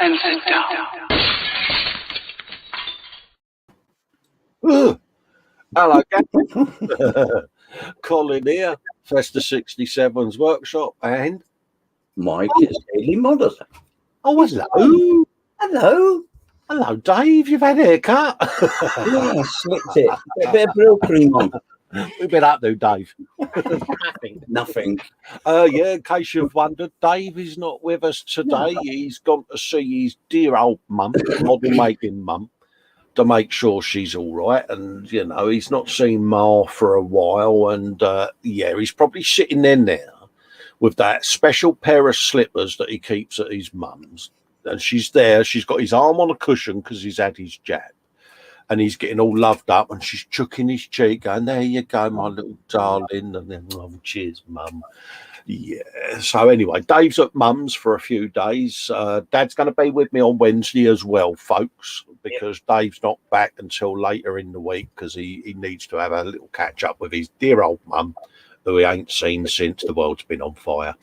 and sit down. Hello, Gavin. Colin here, Festa 67's workshop, and Mike is daily model. oh, hello. Hello. Dave. You've had a haircut. Yeah, I slicked it. A bit of brill cream on. We've been up to, Dave. Nothing. Yeah, in case you've wondered, Dave is not with us today. He's gone to see his dear old mum, model making mum, to make sure she's all right. And, you know, he's not seen Ma for a while. And, yeah, he's probably sitting there now with that special pair of slippers that he keeps at his mum's. And she's there. She's got his arm on a cushion because he's had his jab. And he's getting all loved up, and she's chucking his cheek, going, there you go, my little darling. And then, oh, cheers, mum. Yeah. So anyway, Dave's at mum's for a few days. Dad's going to be with me on Wednesday as well, folks, because Dave's not back until later in the week because he needs to have a little catch up with his dear old mum, who he ain't seen since the world's been on fire.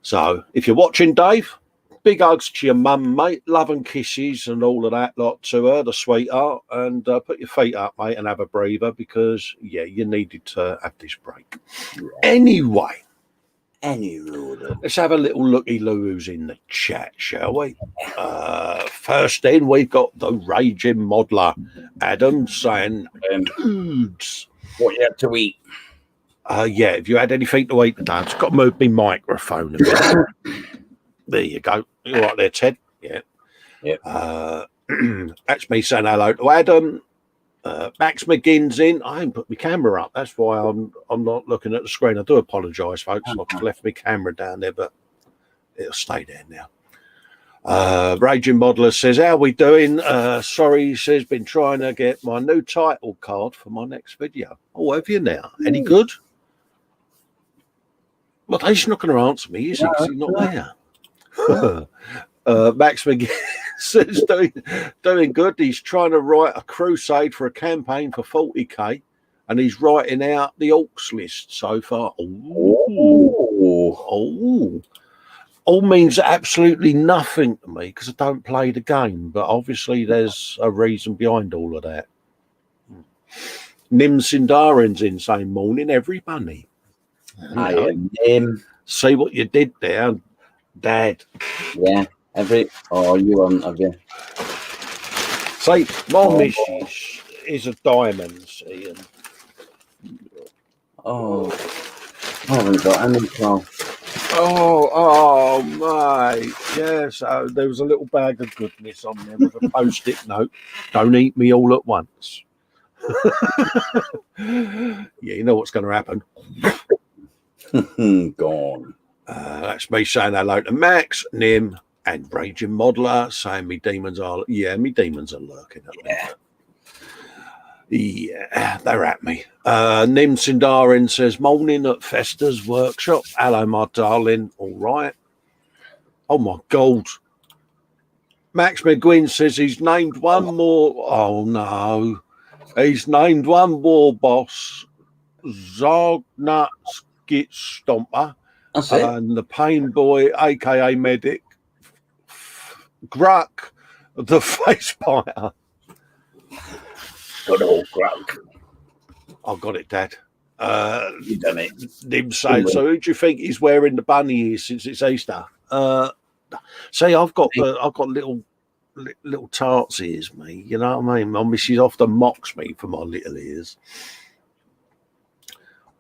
So if you're watching, Dave, big hugs to your mum, mate. Love and kisses and all of that lot to her, the sweetheart. And put your feet up, mate, and have a breather because, yeah, you needed to have this break. Anyway, let's have a little looky-loo who's in the chat, shall we? First in, we've got the Raging Modeler, Adam, saying, dudes. What you had to eat? Yeah, if you had anything to eat today, I've just got to move my microphone a bit. There you go. You're right there, Ted. Yeah. Yeah. That's me saying hello to Adam. Max McGinn's in. I haven't put my camera up. That's why I'm not looking at the screen. I do apologise, folks. I've left my camera down there, but it'll stay there now. Raging Modeler says, how we doing? Sorry, he says, been trying to get my new title card for my next video. Oh, have you now? Any good? Well, he's not going to answer me, is he? Because he's not there. Max McGee says doing good. He's trying to write a crusade for a campaign for 40k, and he's writing out the Orcs list so far. All means absolutely nothing to me because I don't play the game, but obviously there's a reason behind all of that. Nim Sindarin's in saying morning, everybody. I am Nim. See what you did there, Dad. Yeah, you on, have you? See, my missus is a diamond, see, and I haven't got any cloth. Oh, mate, yeah, so there was a little bag of goodness on there with a post-it note, don't eat me all at once. Yeah, you know what's going to happen. Gone. That's me saying hello to Max, Nim, and Raging Modeler saying me demons are lurking at me. Yeah, they're at me. Nim Sindarin says, morning at Festa's workshop. Hello, my darling. All right. Oh, my God. Max McGuinn says he's named one more. Oh, no. He's named one more boss, Zognut Skit Stomper. And the Pain Boy, a.k.a. Medic, Gruck, the Face Biter. Good old Gruck. I got it, Dad. You done it. Nim saying, so who do you think he's wearing the bunny ears since it's Easter? See, I've got little tarts ears, me. You know what I mean? My missus often mocks me for my little ears.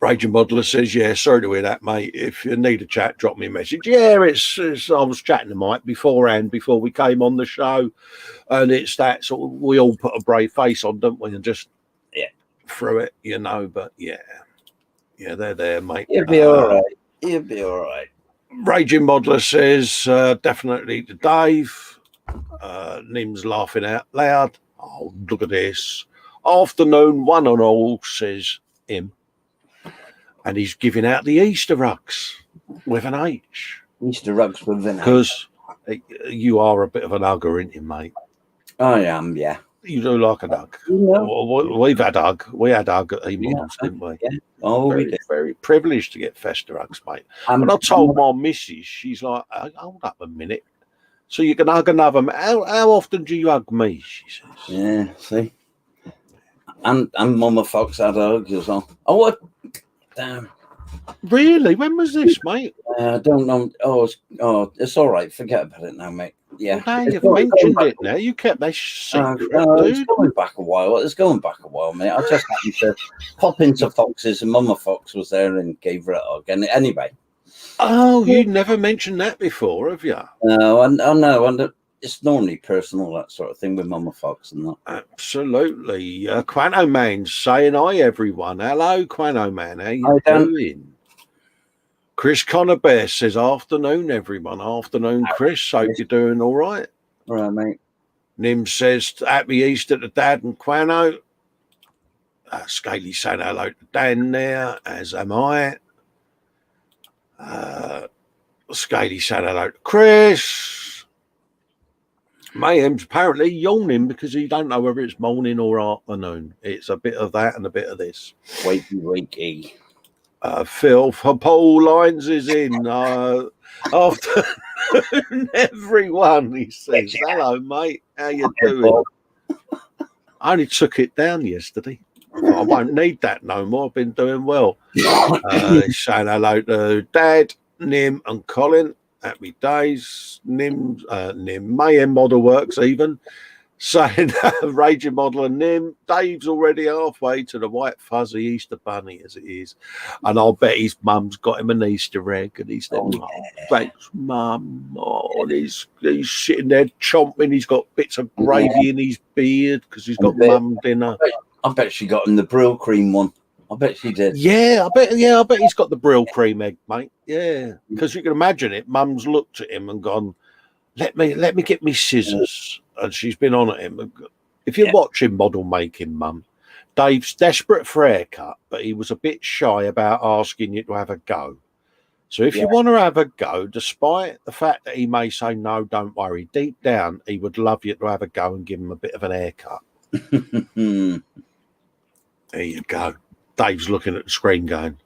Raging Modeler says, yeah, sorry to hear that, mate. If you need a chat, drop me a message. Yeah, it's I was chatting to Mike beforehand, before we came on the show, and it's that sort of, we all put a brave face on, don't we, and just through it, you know, but yeah, they're there, mate. You'll be all right. You'll be all right. Raging Modeler says, definitely to Dave. Nim's laughing out loud. Oh, look at this. Afternoon, one and all, says him. And he's giving out the Easter rugs with an H. Easter rugs with an H. Because you are a bit of an hugger, aren't you, mate? I am, yeah. You do like a hug. Well, we've had hug. We had hug at E-Models, didn't we? Yeah. Oh, we did. Very privileged to get Festa rugs, mate. When I told my missus, she's like, hold up a minute. So you can hug another man. How often do you hug me? She says. Yeah, see? And Mama Fox had a hug as well. Oh, what? Damn. Really? When was this, mate? I don't know. It's all right. Forget about it now, mate. Yeah. Well, now you've mentioned it now. You kept that secret, It's dude. going back a while. It's going back a while, mate. I just happened to pop into Fox's and Mama Fox was there and gave her a hug. And anyway. Oh, you never mentioned that before, have you? No, I know. And it's normally personal, that sort of thing with Mama Fox and that. Absolutely. Quano Man's saying hi, everyone. Hello, Quano Man. How you doing? Chris Connor Bear says, afternoon, everyone. Afternoon, Chris. Hope you're doing all right. All right, mate. Nim says, happy Easter to Dad and Quano. Scaly saying hello to Dan there, as am I. Scaly saying hello to Chris. Mayhem's apparently yawning because he don't know whether it's morning or afternoon. It's a bit of that and a bit of this. Wakey. Phil for Paul Lines is in. Afternoon, everyone, he says. Hello, mate. How you doing? I only took it down yesterday. I won't need that no more. I've been doing well. He's saying hello to Dad, Nim, and Colin. Happy days. Nim, Mayhem Model Works even. Saying Raging Model and Nim. Dave's already halfway to the white fuzzy Easter bunny as it is. And I'll bet his mum's got him an Easter egg. And he's there, thanks, Mum. Oh, and he's sitting there chomping. He's got bits of gravy in his beard because he's got mum dinner. I bet she got him the Brill cream one. I bet she did. Yeah, I bet he's got the Brill cream egg, mate. Yeah, because you can imagine it. Mum's looked at him and gone, let me get me scissors. And she's been on at him. If you're watching Model Making, Mum, Dave's desperate for a haircut, but he was a bit shy about asking you to have a go. So if you want to have a go, despite the fact that he may say, no, don't worry, deep down, he would love you to have a go and give him a bit of an haircut. There you go. Dave's looking at the screen going,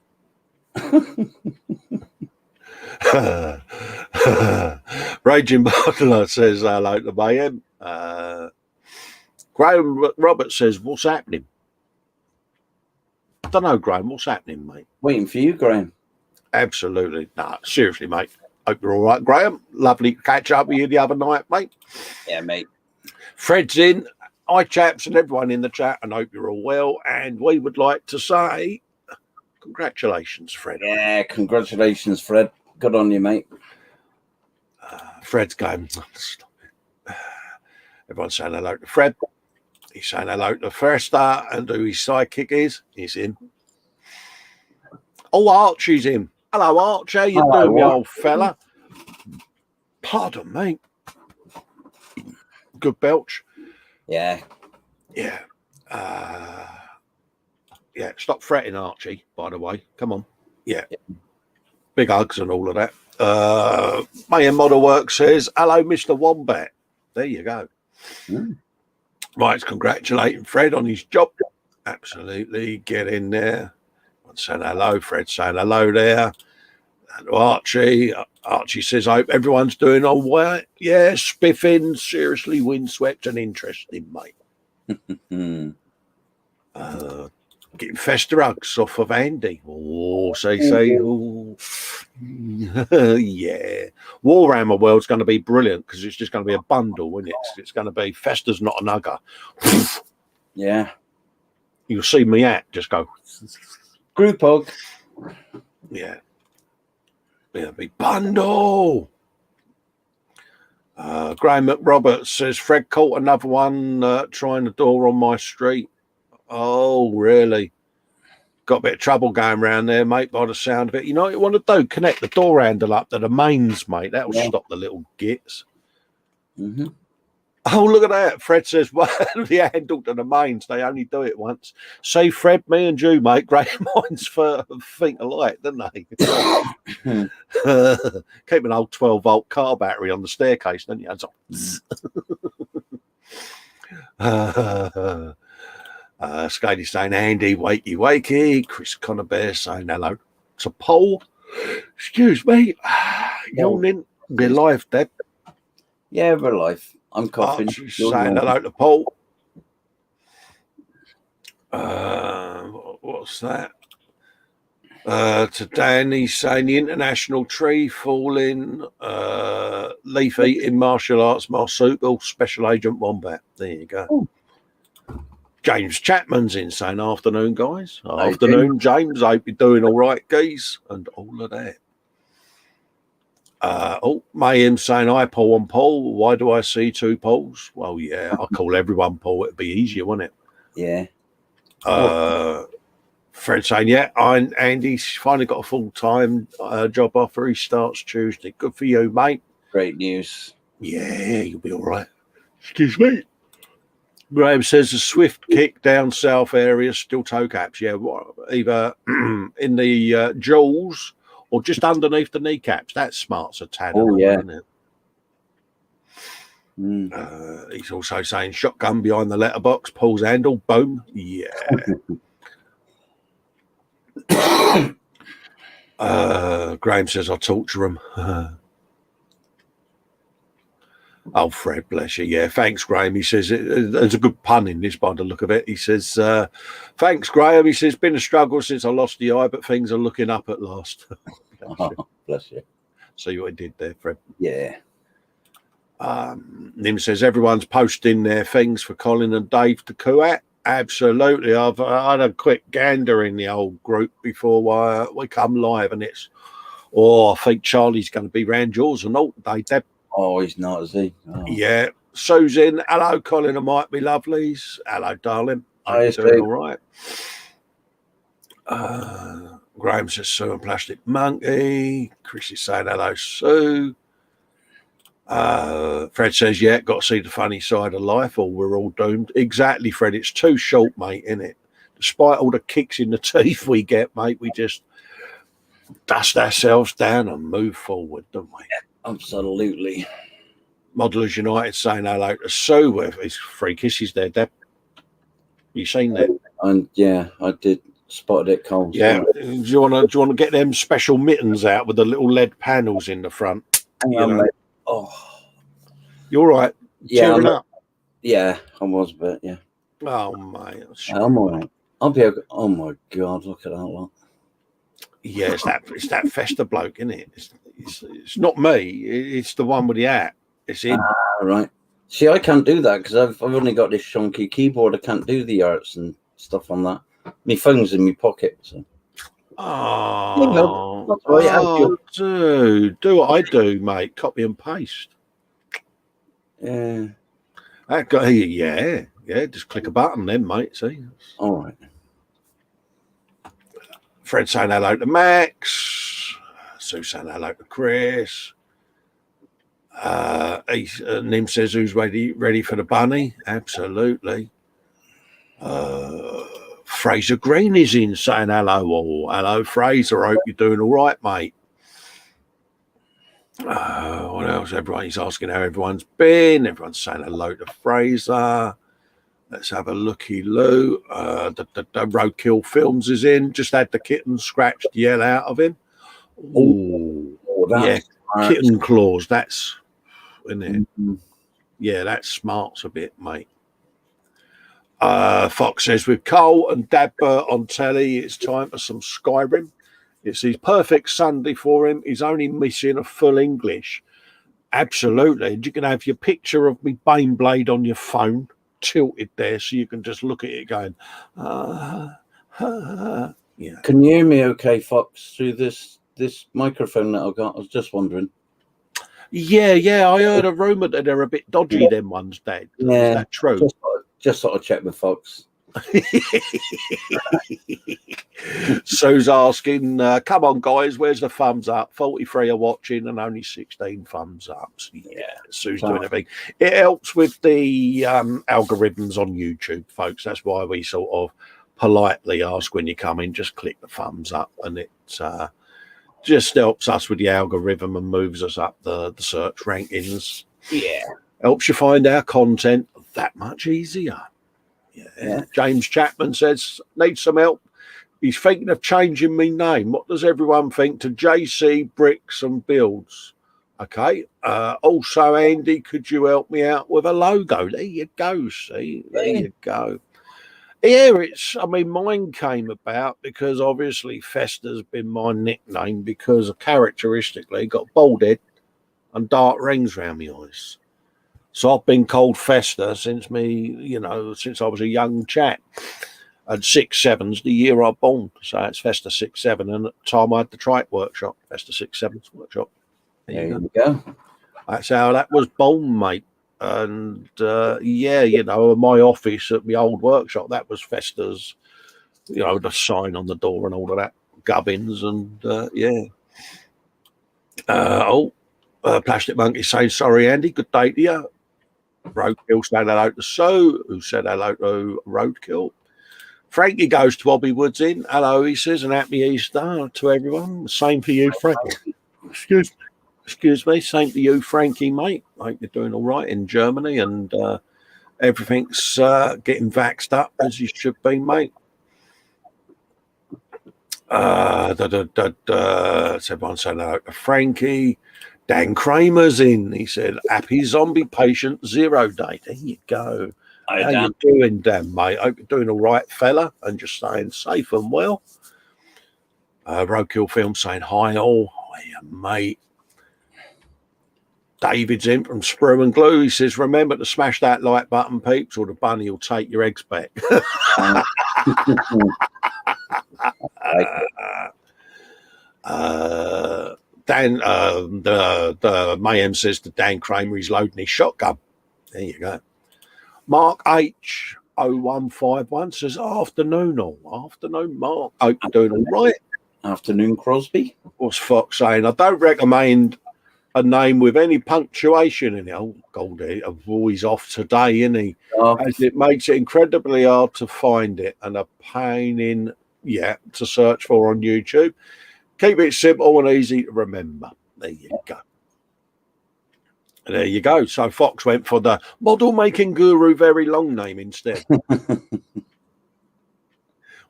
Raging Modeler says hello to Mayhem. Graham Roberts says, what's happening? I don't know, Graham. What's happening, mate? Waiting for you, Graham. Absolutely. No, seriously, mate. Hope you're all right, Graham. Lovely to catch up with you the other night, mate. Yeah, mate. Fred's in. Hi, chaps, and everyone in the chat, and hope you're all well. And we would like to say congratulations, Fred. Yeah, congratulations, Fred. Good on you, mate. Fred's going, stop it. Everyone's saying hello to Fred. He's saying hello to Festa, and who his sidekick is. He's in. Oh, Archie's in. Hello, Archie. How you doing, you old fella? Pardon, mate. Good belch. Yeah. Yeah. Stop fretting, Archie, by the way. Come on. Yeah. Big hugs and all of that. Mayhem Model Work says, hello, Mr. Wombat. There you go. Right, it's congratulating Fred on his job. Absolutely. Get in there. Saying hello, Fred saying hello there. And Archie. Archie says, I hope everyone's doing all well. Yeah, spiffing, seriously windswept and interesting, mate. Getting festa hugs off of Andy. Oh, say. Oh. Yeah. Warhammer World's going to be brilliant because it's just going to be a bundle, isn't it? It's going to be Festa's not an hugger. Yeah. You'll see me just go. Group hug. Yeah. It'll be bundle. Graham McRoberts says, Fred caught another one trying the door on my street. Oh, really? Got a bit of trouble going around there, mate, by the sound of it. You know what you want to do? Connect the door handle up to the mains, mate. That'll stop the little gits. Oh, look at that. Fred says, well, the handle to the mains, they only do it once. Say, Fred, me and you, mate, great minds for think alike, don't they? Keep an old 12-volt car battery on the staircase, don't you? Skady saying, Andy, wakey. Chris Connor Bear saying hello to Paul. Excuse me. Yawning. We're live, Dad. Yeah, we're live. I'm coughing. Archie's saying hello to Paul. What's that? To Dan, he's saying the international tree falling, leaf eating martial arts marsupial special agent wombat. There you go. Ooh. James Chapman's in saying afternoon, guys. Hey, Afternoon, James. Hope you're doing all right, geese, and all of that. Mayhem saying hi, Paul and Paul. Why do I see two Pauls? Well, yeah, I'll call everyone Paul. It'd be easier, wouldn't it? Yeah. Fred saying, yeah, Andy's finally got a full-time job offer. He starts Tuesday. Good for you, mate. Great news. Yeah, you'll be all right. Excuse me. Graham says the swift kick down south area, still toe caps. Yeah, either in the jaws or just underneath the kneecaps. That smart's a tad. Oh, yeah. Isn't it? He's also saying shotgun behind the letterbox, Paul's handle, boom. Yeah. Graham says I'll torture him. Oh, Fred, bless you. Yeah, thanks, Graham. He says there's a good pun in this by the look of it. He says, thanks, Graham. He says, been a struggle since I lost the eye, but things are looking up at last. Bless you. See what I did there, Fred? Yeah. Nim says everyone's posting their things for Colin and Dave to coo at. Absolutely. I've had a quick gander in the old group before we come live, and it's, I think Charlie's going to be round yours and all today, Deb. Oh, he's not, is he? Oh. Yeah. Susan, hello, Colin and Mike, me lovelies. Hello, darling. Hi, doing all right. Graham says Sue and Plastic Monkey. Chris is saying hello, Sue. Fred says, yeah, got to see the funny side of life or we're all doomed. Exactly, Fred. It's too short, mate, isn't it? Despite all the kicks in the teeth we get, mate, we just dust ourselves down and move forward, don't we? Absolutely. Modelers United saying hello to Sue with his 3 kisses there, Deb. You seen that? And yeah, I did spotted it, Cole. Yeah. Do you want to get them special mittens out with the little lead panels in the front? Hang on, mate. Oh, you're right. Yeah, up. Yeah, I was a bit. Yeah. Oh mate, I'm all right. I'll be. Oh my God, look at that lot. Yeah, it's that festa bloke, isn't it? It's not me. It's the one with the hat. It's him. Right. See, I can't do that because I've only got this shonky keyboard. I can't do the arts and stuff on that. My phone's in my pocket. So. Do what I do, mate. Copy and paste. Yeah. Yeah. Just click a button, then, mate. See. All right. Fred saying hello to Max. Sue saying hello to Chris. Nim says, "Who's ready for the bunny?" Absolutely. Fraser Green is in saying hello. Hello, Fraser. I hope you're doing all right, mate. What else? Everybody's asking how everyone's been. Everyone's saying hello to Fraser. Let's have a looky-loo. The Roadkill Films is in. Just had the kitten scratched the hell out of him. Yeah, kitten claws. That's, isn't it? Mm-hmm. Yeah, that smarts a bit, mate. Fox says, with Cole and Dadbert on telly, it's time for some Skyrim. It's his perfect Sunday for him. He's only missing a full English. Absolutely. You can have your picture of me Baneblade on your phone tilted there so you can just look at it going, yeah. Can you hear me okay, Fox, through this microphone that I've got? I was just wondering. Yeah. I heard a rumour that they're a bit dodgy, them ones, Dad. Yeah. Is that true? Just sort of check with Fox. Sue's asking, come on, guys, where's the thumbs up? 43 are watching and only 16 thumbs up. So, yeah, Sue's doing everything. It helps with the algorithms on YouTube, folks. That's why we sort of politely ask when you come in, just click the thumbs up, and it just helps us with the algorithm and moves us up the search rankings. Yeah. Helps you find our content that much easier. Yeah. James Chapman says, need some help. He's thinking of changing me name. What does everyone think? To JC Bricks and Builds. Okay. Also, Andy, could you help me out with a logo? There you go. See, there you go. Yeah, mine came about because obviously Festa's been my nickname because characteristically got bald head and dark rings around my eyes. So I've been called Festa since since I was a young chap. And 6'7's the year I was born. So it's Festa 6'7. And at the time I had the trike workshop, Festa 6'7's workshop. There you go. That's how that was born, mate. And my office at my old workshop, that was Festa's, the sign on the door and all of that, gubbins, and Plastic Monkey saying, sorry, Andy, good day to you. Roadkill said hello to Sue, who said hello to Roadkill. Frankie goes to Bobby Woods in. Hello, he says, and happy Easter to everyone. Same for you, Frankie. Excuse me. Same to you, Frankie, mate. Hope you're doing all right in Germany and everything's getting vaxxed up as you should be, mate. It's everyone saying hello to Frankie. Dan Kramer's in. He said, happy zombie patient 0 day. There you go. Hi, How Dan. you doing, Dan, mate? Hope you're doing all right, fella, and just staying safe and well. Roadkill Film saying, hi, all. Hiya, mate. David's in from Sprue and Glue. He says, remember to smash that like button, peeps, or the bunny will take your eggs back. Dan, the Mayhem says to Dan Kramer, he's loading his shotgun. There you go. Mark H 0151 says, afternoon, Mark. Hope you're doing all right. Afternoon, Crosby. What's Fox saying? I don't recommend a name with any punctuation in it. Oh, Goldie, a boy's off today, isn't he? As it makes it incredibly hard to find it and a pain in, to search for on YouTube. Keep it simple and easy to remember. There you go. There you go. So Fox went for the model making guru very long name instead.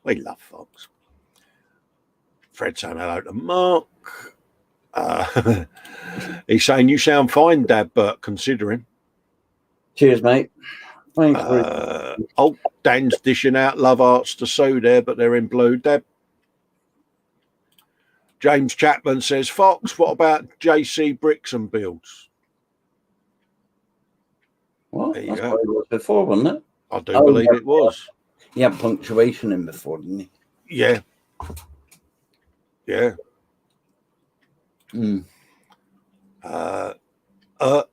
We love Fox. Fred saying hello to Mark. He's saying you sound fine, Dad, but considering. Cheers, mate. Thanks. Dan's dishing out love hearts to Sue there, but they're in blue, Deb. James Chapman says, Fox, what about JC Bricks and Builds? Well, there you that's go. what it was before, wasn't it? I do believe it was. He had punctuation in before, didn't he? Yeah. Yeah.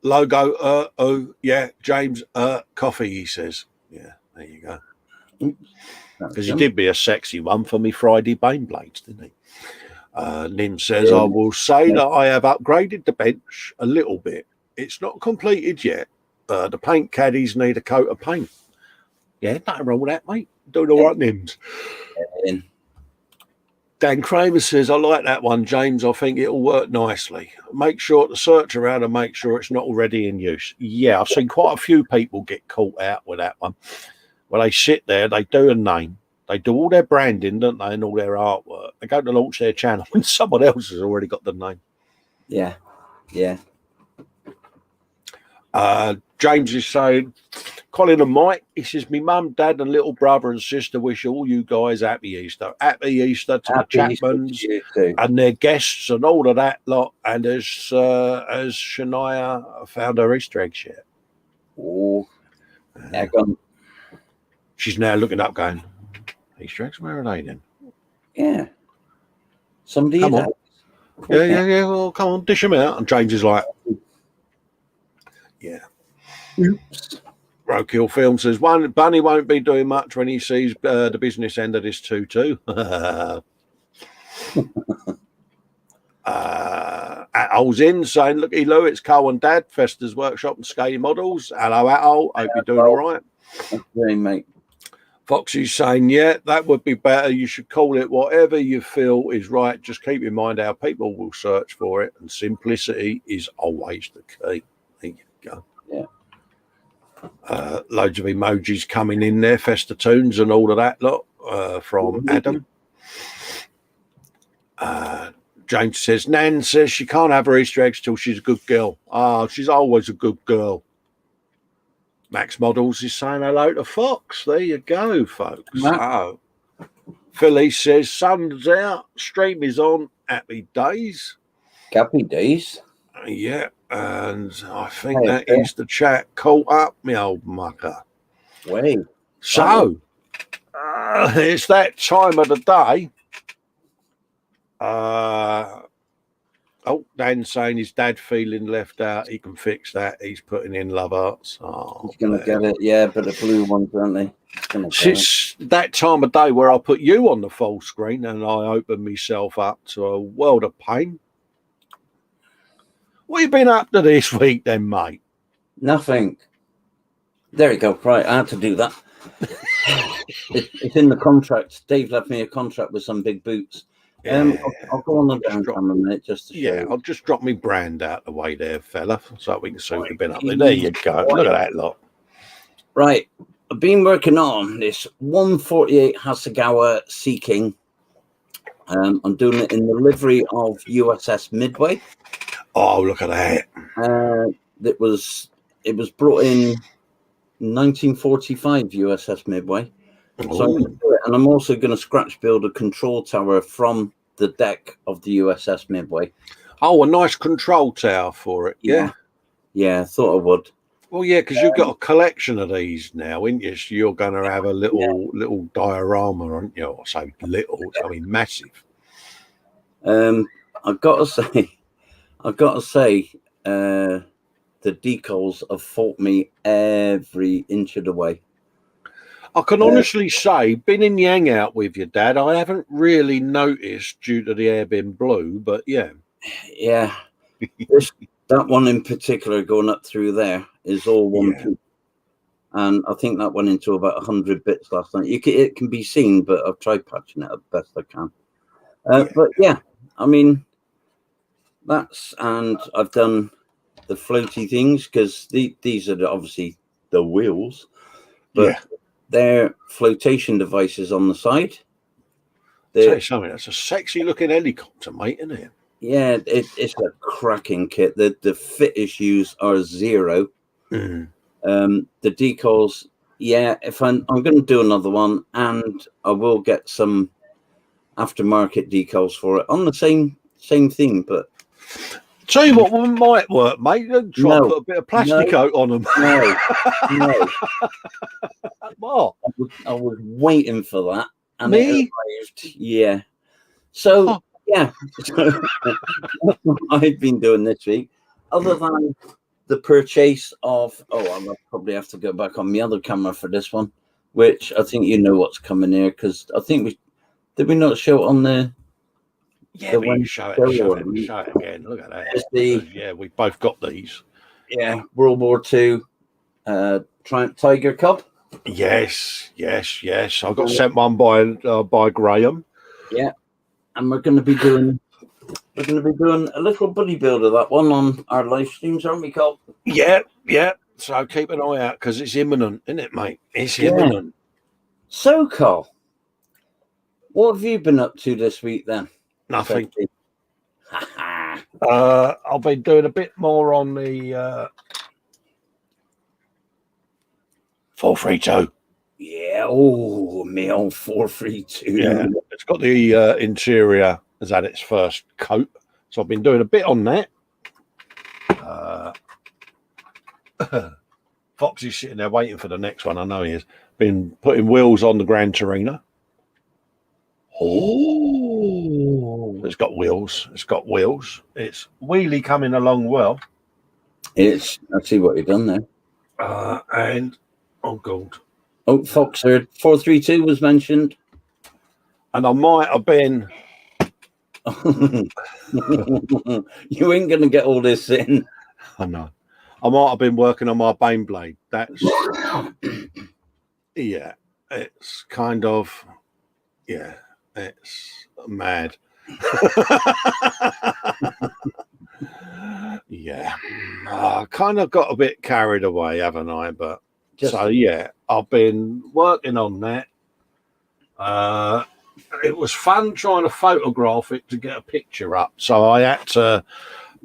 Logo, James, coffee, he says. Yeah, there you go. Because he did be a sexy one for me Friday Bane Blades, didn't he? Nim says, I will say that I have upgraded the bench a little bit. It's not completed yet. The paint caddies need a coat of paint. Yeah, nothing wrong with that, mate. Doing all right, Nims. Dan Kramer says, I like that one, James. I think it'll work nicely. Make sure to search around and make sure it's not already in use. Yeah, I've seen quite a few people get caught out with that one. Well, they sit there, they do a name, they do all their branding, don't they, and all their artwork. They go to launch their channel and someone else has already got the name. Yeah, yeah. James is saying, Colin and Mike, he says, me mum, dad, and little brother and sister wish all you guys happy Easter. Happy Easter to the Chapmans and their guests and all of that lot. And as Shania found her Easter egg yet. Oh, she's now looking up going, Easter eggs, where are they then? Yeah. Somebody come on. Yeah. Well, come on, dish them out. And James is like, yeah. Oops. Roadkill Film says, Bunny won't be doing much when he sees the business end of this 2-2. Atol's in saying, looky Lou, it's Carl and Dad, Festa's Workshop and Skating Models. Hello, Atol. Hope you're doing all right. Okay, mate. Foxy's saying, yeah, that would be better. You should call it whatever you feel is right. Just keep in mind how people will search for it, and simplicity is always the key. There you go. Yeah. Loads of emojis coming in there, Festa tunes and all of that lot from Adam. James says, Nan says she can't have her Easter eggs till she's a good girl. Ah, she's always a good girl. Max Models is saying hello to Fox. There you go, folks. Oh. Philly says, sun's out, stream is on, happy days. Happy days. Yeah, and I think that is the chat caught up, me old mucker. Wait. So, it's that time of the day. Dan's saying his dad feeling left out. He can fix that. He's putting in love hearts. Oh, he's going to get it. Yeah, but the blue ones, aren't they? It's that time of day where I put you on the full screen and I open myself up to a world of pain. What you been up to this week then, mate? Nothing. There you go. Right, I had to do that. It's in the contract. Dave left me a contract with some big boots. I'll go on the down camera a minute just to show you. I'll just drop my brand out the way there, fella, so we can see what you've been up to. There you go. Look at that lot. Right. I've been working on this 148 Hasegawa Sea King. I'm doing it in the livery of USS Midway. Oh, look at that. It was brought in 1945 USS Midway. So I'm gonna do it, and I'm also going to scratch build a control tower from the deck of the USS Midway. Oh, a nice control tower for it. Yeah. Yeah, I thought I would. Well, yeah, because you've got a collection of these now, ain't you? So you're going to have a little diorama, aren't you? Or say little, I mean massive. I've got to say, the decals have fought me every inch of the way. I can honestly say, been in the hangout with your dad, I haven't really noticed due to the air being blue, but yeah. Yeah. That one in particular going up through there is all one piece. And I think that went into about 100 bits last night. It can be seen, but I've tried patching it as best I can. But yeah, I mean, and I've done the floaty things because these are obviously the wheels, but they're flotation devices on the side. Tell you something, that's a sexy looking helicopter, mate, isn't it? Yeah, it's a cracking kit. The fit issues are zero. The decals, if I'm going to do another one, and I will get some aftermarket decals for it on the same thing. But tell you what one might work, mate. Try and put a bit of plastic coat on them. No. What? I was waiting for that. And me? It arrived. Yeah. So, yeah. That's what I've been doing this week. Other than the purchase of, I'll probably have to go back on my other camera for this one, which I think you know what's coming here, because I think did we not show it on the... Yeah, we show it again. Look at that. We both got these. Yeah, World War II Triumph Tiger Cub. Yes. I got sent one by Graham. Yeah, and we're going to be doing a little buddy build of that one on our live streams, aren't we, Cole? Yeah. So keep an eye out because it's imminent, isn't it, mate? It's imminent. So, Cole, what have you been up to this week then? Nothing. I'll be doing a bit more on the 432. Yeah, me old 432. Yeah, it's got the interior has had its first coat, so I've been doing a bit on that. Foxy's sitting there waiting for the next one. I know he has. Been putting wheels on the Gran Torino. It's got wheels. It's wheelie coming along well. I see what you've done there. And God. Oh, Foxer 432 was mentioned. And I might have been. You ain't going to get all this in. I know. I might have been working on my Bane blade. That's. Yeah. It's kind of. Yeah. It's mad. Yeah. I kind of got a bit carried away, haven't I? But I've been working on that. it was fun trying to photograph it to get a picture up. So I had to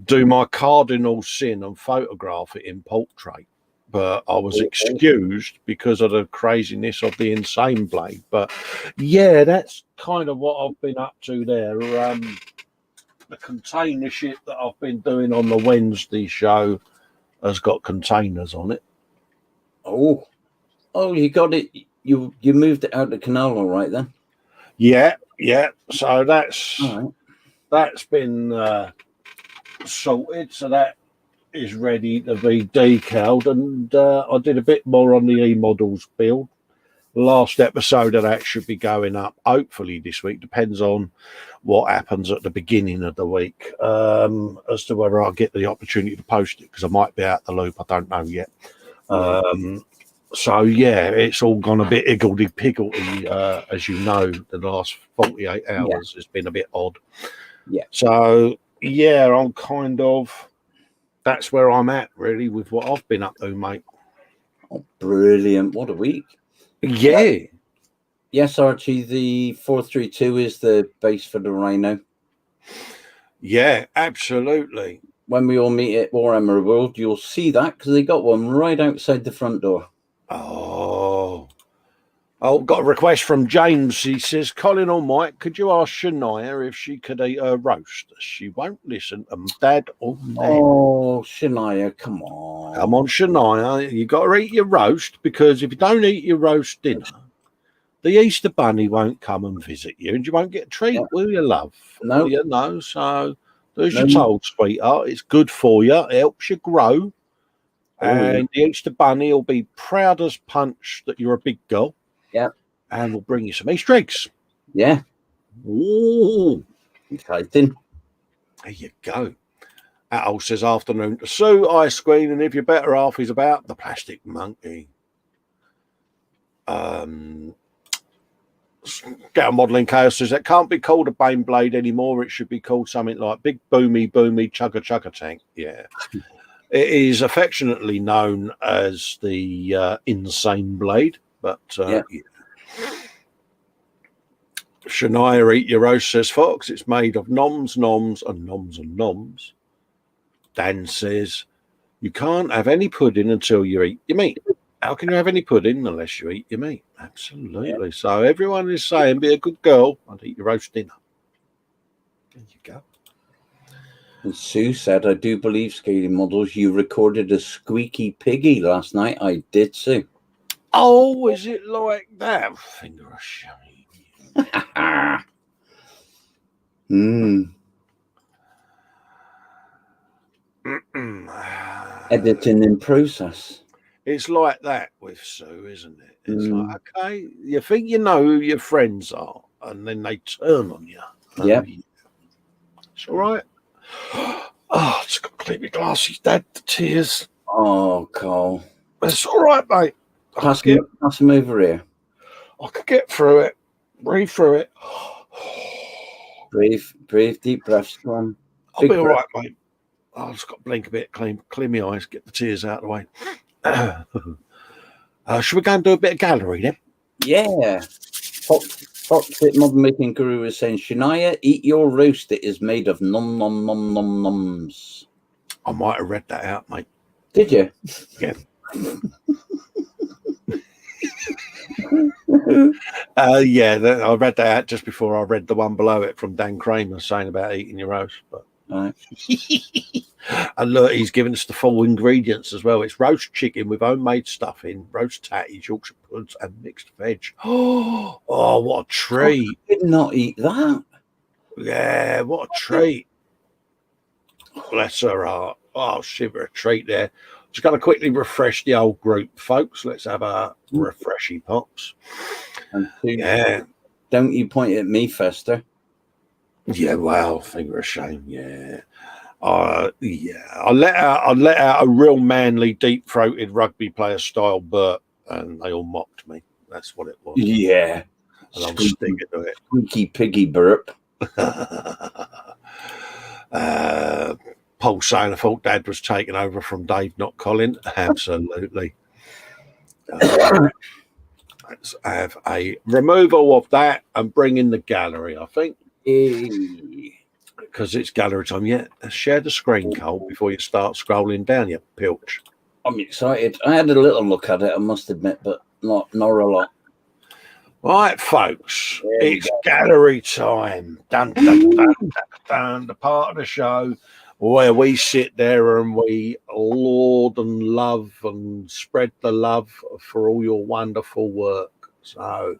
do my cardinal sin and photograph it in portrait. But I was excused because of the craziness of the insane blade. But yeah, that's kind of what I've been up to there. The container ship that I've been doing on the Wednesday show has got containers on it. Oh, you got it. You moved it out the canal, all right then? Yeah. So that's been sorted. So that is ready to be decaled, and I did a bit more on the E-models build. Last episode of that should be going up hopefully this week. Depends on what happens at the beginning of the week as to whether I'll get the opportunity to post it, because I might be out the loop. I don't know yet. So yeah, it's all gone a bit higgledy-piggledy, as you know. The last 48 hours has been a bit odd. Yeah. So yeah, I'm kind of, that's where I'm at really with what I've been up to, mate. Oh, brilliant! What a week. Yeah. Yes, Archie. The 432 is the base for the Rhino. Yeah, absolutely. When we all meet at Warhammer World, you'll see that because they got one right outside the front door. Got a request from James. He says, Colin or Mike, could you ask Shania if she could eat her roast? She won't listen to Dad or Nan. Oh, Shania, come on. Come on, Shania. You got to eat your roast, because if you don't eat your roast dinner, the Easter Bunny won't come and visit you, and you won't get a treat, will you, love? No. You know, so as you're told, sweetheart, it's good for you. It helps you grow. And the Easter Bunny will be proud as punch that you're a big girl. Yeah. And we'll bring you some Easter eggs. Yeah. Ooh. Exciting. There you go. Atol says, afternoon to Sue, ice cream, and if you're better off, he's about the plastic monkey. Get Modelling Chaos says, that can't be called a Bane Blade anymore. It should be called something like Big Boomy Chugga Tank. Yeah. It is affectionately known as the Insane Blade, but yeah. Shania Eat Your Roast says, Fox, it's made of noms, and noms. Dan says, you can't have any pudding until you eat your meat. How can you have any pudding unless you eat your meat? Absolutely. Yeah. So everyone is saying, be a good girl and eat your roast dinner. There you go. And Sue said, I do believe, Scaling Models, you recorded a squeaky piggy last night. I did, Sue. Oh, is it like that? Finger of shame. Editing in process. It's like that with Sue, isn't it? It's like, okay, you think you know who your friends are, and then they turn on you. Yeah. It's all right. Oh, I just got to clean my glasses, Dad. The tears. Oh, Cole. It's all right, mate. Pass him over here. I could get through it. Breathe through it. Breathe deep breaths. Come on. I'll be all right, mate. I've just got to blink a bit, clean my eyes, get the tears out of the way. Should we go and do a bit of gallery then? Yeah. Foxfit Modern Making Guru is saying, Shania, eat your roast. It is made of noms. I might have read that out, mate. Did you? Yeah. Yeah, I read that out just before I read the one below it from Dan Kramer saying about eating your roast. But right. And look, he's given us the full ingredients as well. It's roast chicken with homemade stuffing, roast tatty, Yorkshire puds, and mixed veg. Oh, what a treat! I did not eat that. Yeah, what a treat! Bless her heart. Oh, shiver a treat there. Just going to quickly refresh the old group, folks. Let's have a refreshy pops. And don't you point at me, Festa. Yeah, well, finger of shame. Yeah. I let out a real manly, deep-throated rugby player style burp, and they all mocked me. That's what it was. Yeah. And I'm sticking to it. Squeaky piggy burp. Paul saying I thought Dad was taken over from Dave, not Colin. Absolutely. Let's have a removal of that and bring in the gallery, I think. Because it's gallery time. Yeah, share the screen, Cole, before you start scrolling down, you pilch. I'm excited. I had a little look at it, I must admit, but not a lot. Right, folks, it's gallery time. Dun, dun, dun, dun, dun, the part of the show where we sit there and we laud and love and spread the love for all your wonderful work. So,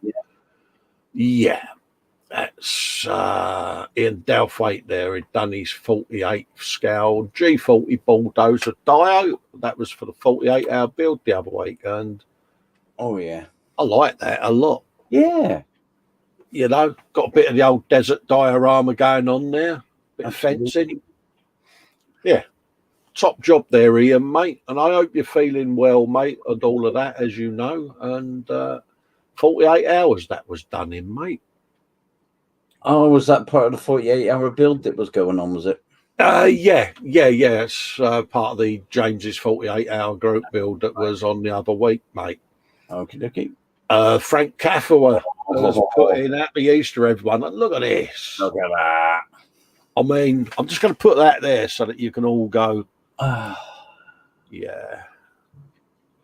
yeah, that's Ian Delphate there. He'd done his 48th scale G40 bulldozer dio. That was for the 48-hour build the other week. And oh, yeah, I like that a lot. Yeah. You know, got a bit of the old desert diorama going on there. Bit of fencing. Yeah. Top job there, Ian, mate. And I hope you're feeling well, mate, and all of that, as you know. And 48 hours that was done in, mate. Oh, was that part of the 48-hour build that was going on, was it? Yeah. It's part of the James's 48-hour group build that was on the other week, mate. Okay. Frank Cafferer has put in Happy Easter, everyone. Look at this. Look at that. I mean, I'm just going to put that there so that you can all go, yeah.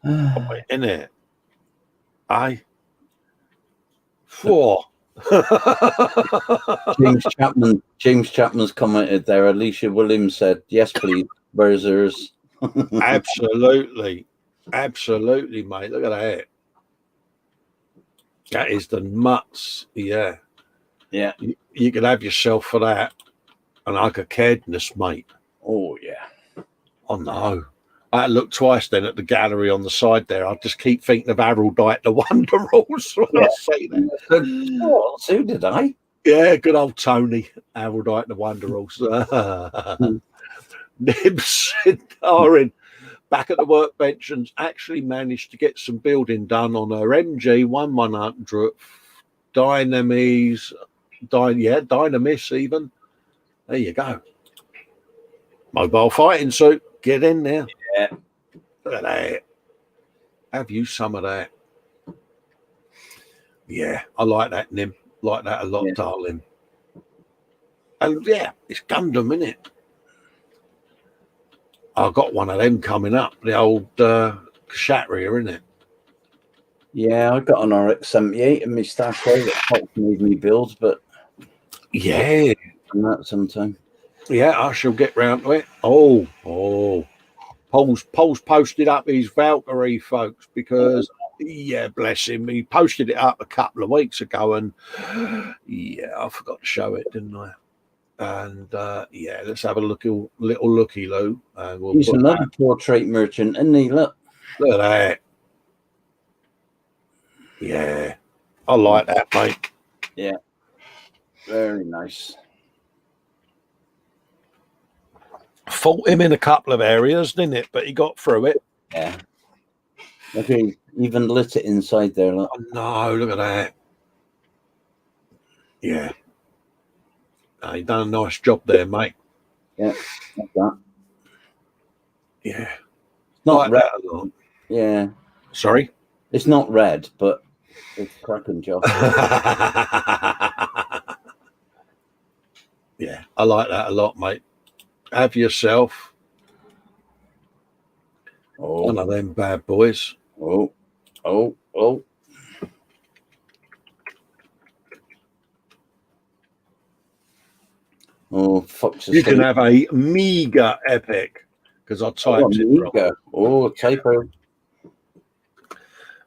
In it. Four. James Chapman's commented there. Alicia Williams said, yes, please. Where's hers? Absolutely, mate. Look at that. That is the mutts. Yeah. You could have yourself for that, and like a cadness, mate. Oh yeah. Oh no. I had to look twice then at the gallery on the side there. I just keep thinking of Harold Dyke, the Wonder Rules when I say that. Oh, so did I. Yeah, good old Tony, Harold Dyke, the Wonder Rules. Nibs Darren back at the workbench and actually managed to get some building done on her MG 1100 Dynamis even. There you go. Mobile fighting suit. Get in there. Yeah. Look at that. Have you some of that? Yeah, I like that, Nim. Like that a lot, darling. And yeah, it's Gundam, isn't it? I've got one of them coming up, the old Kshatriya, isn't it? Yeah, I got an RX-78 in my stash that made me build, but yeah, and that sometime. Yeah, I shall get round to it. Oh, Paul's posted up his Valkyrie, folks, because yeah, bless him, he posted it up a couple of weeks ago, and yeah, I forgot to show it, didn't I? And yeah, let's have a little looky, Lou. And we'll He's another portrait merchant, isn't he? Look at that. Yeah, I like that, mate. Yeah, very nice. Fought him in a couple of areas, didn't it? But he got through it. Yeah. Look, he even lit it inside there. Look. Oh, no, look at that. Yeah. He done a nice job there, mate. Yeah, like that. Yeah. Not like red. That a lot. Yeah. Sorry? It's not red, but it's a cracking job. Yeah, I like that a lot, mate. Have yourself one of them bad boys. Oh. Oh, fuck. You can have a meager epic because I typed it wrong. Oh, typo.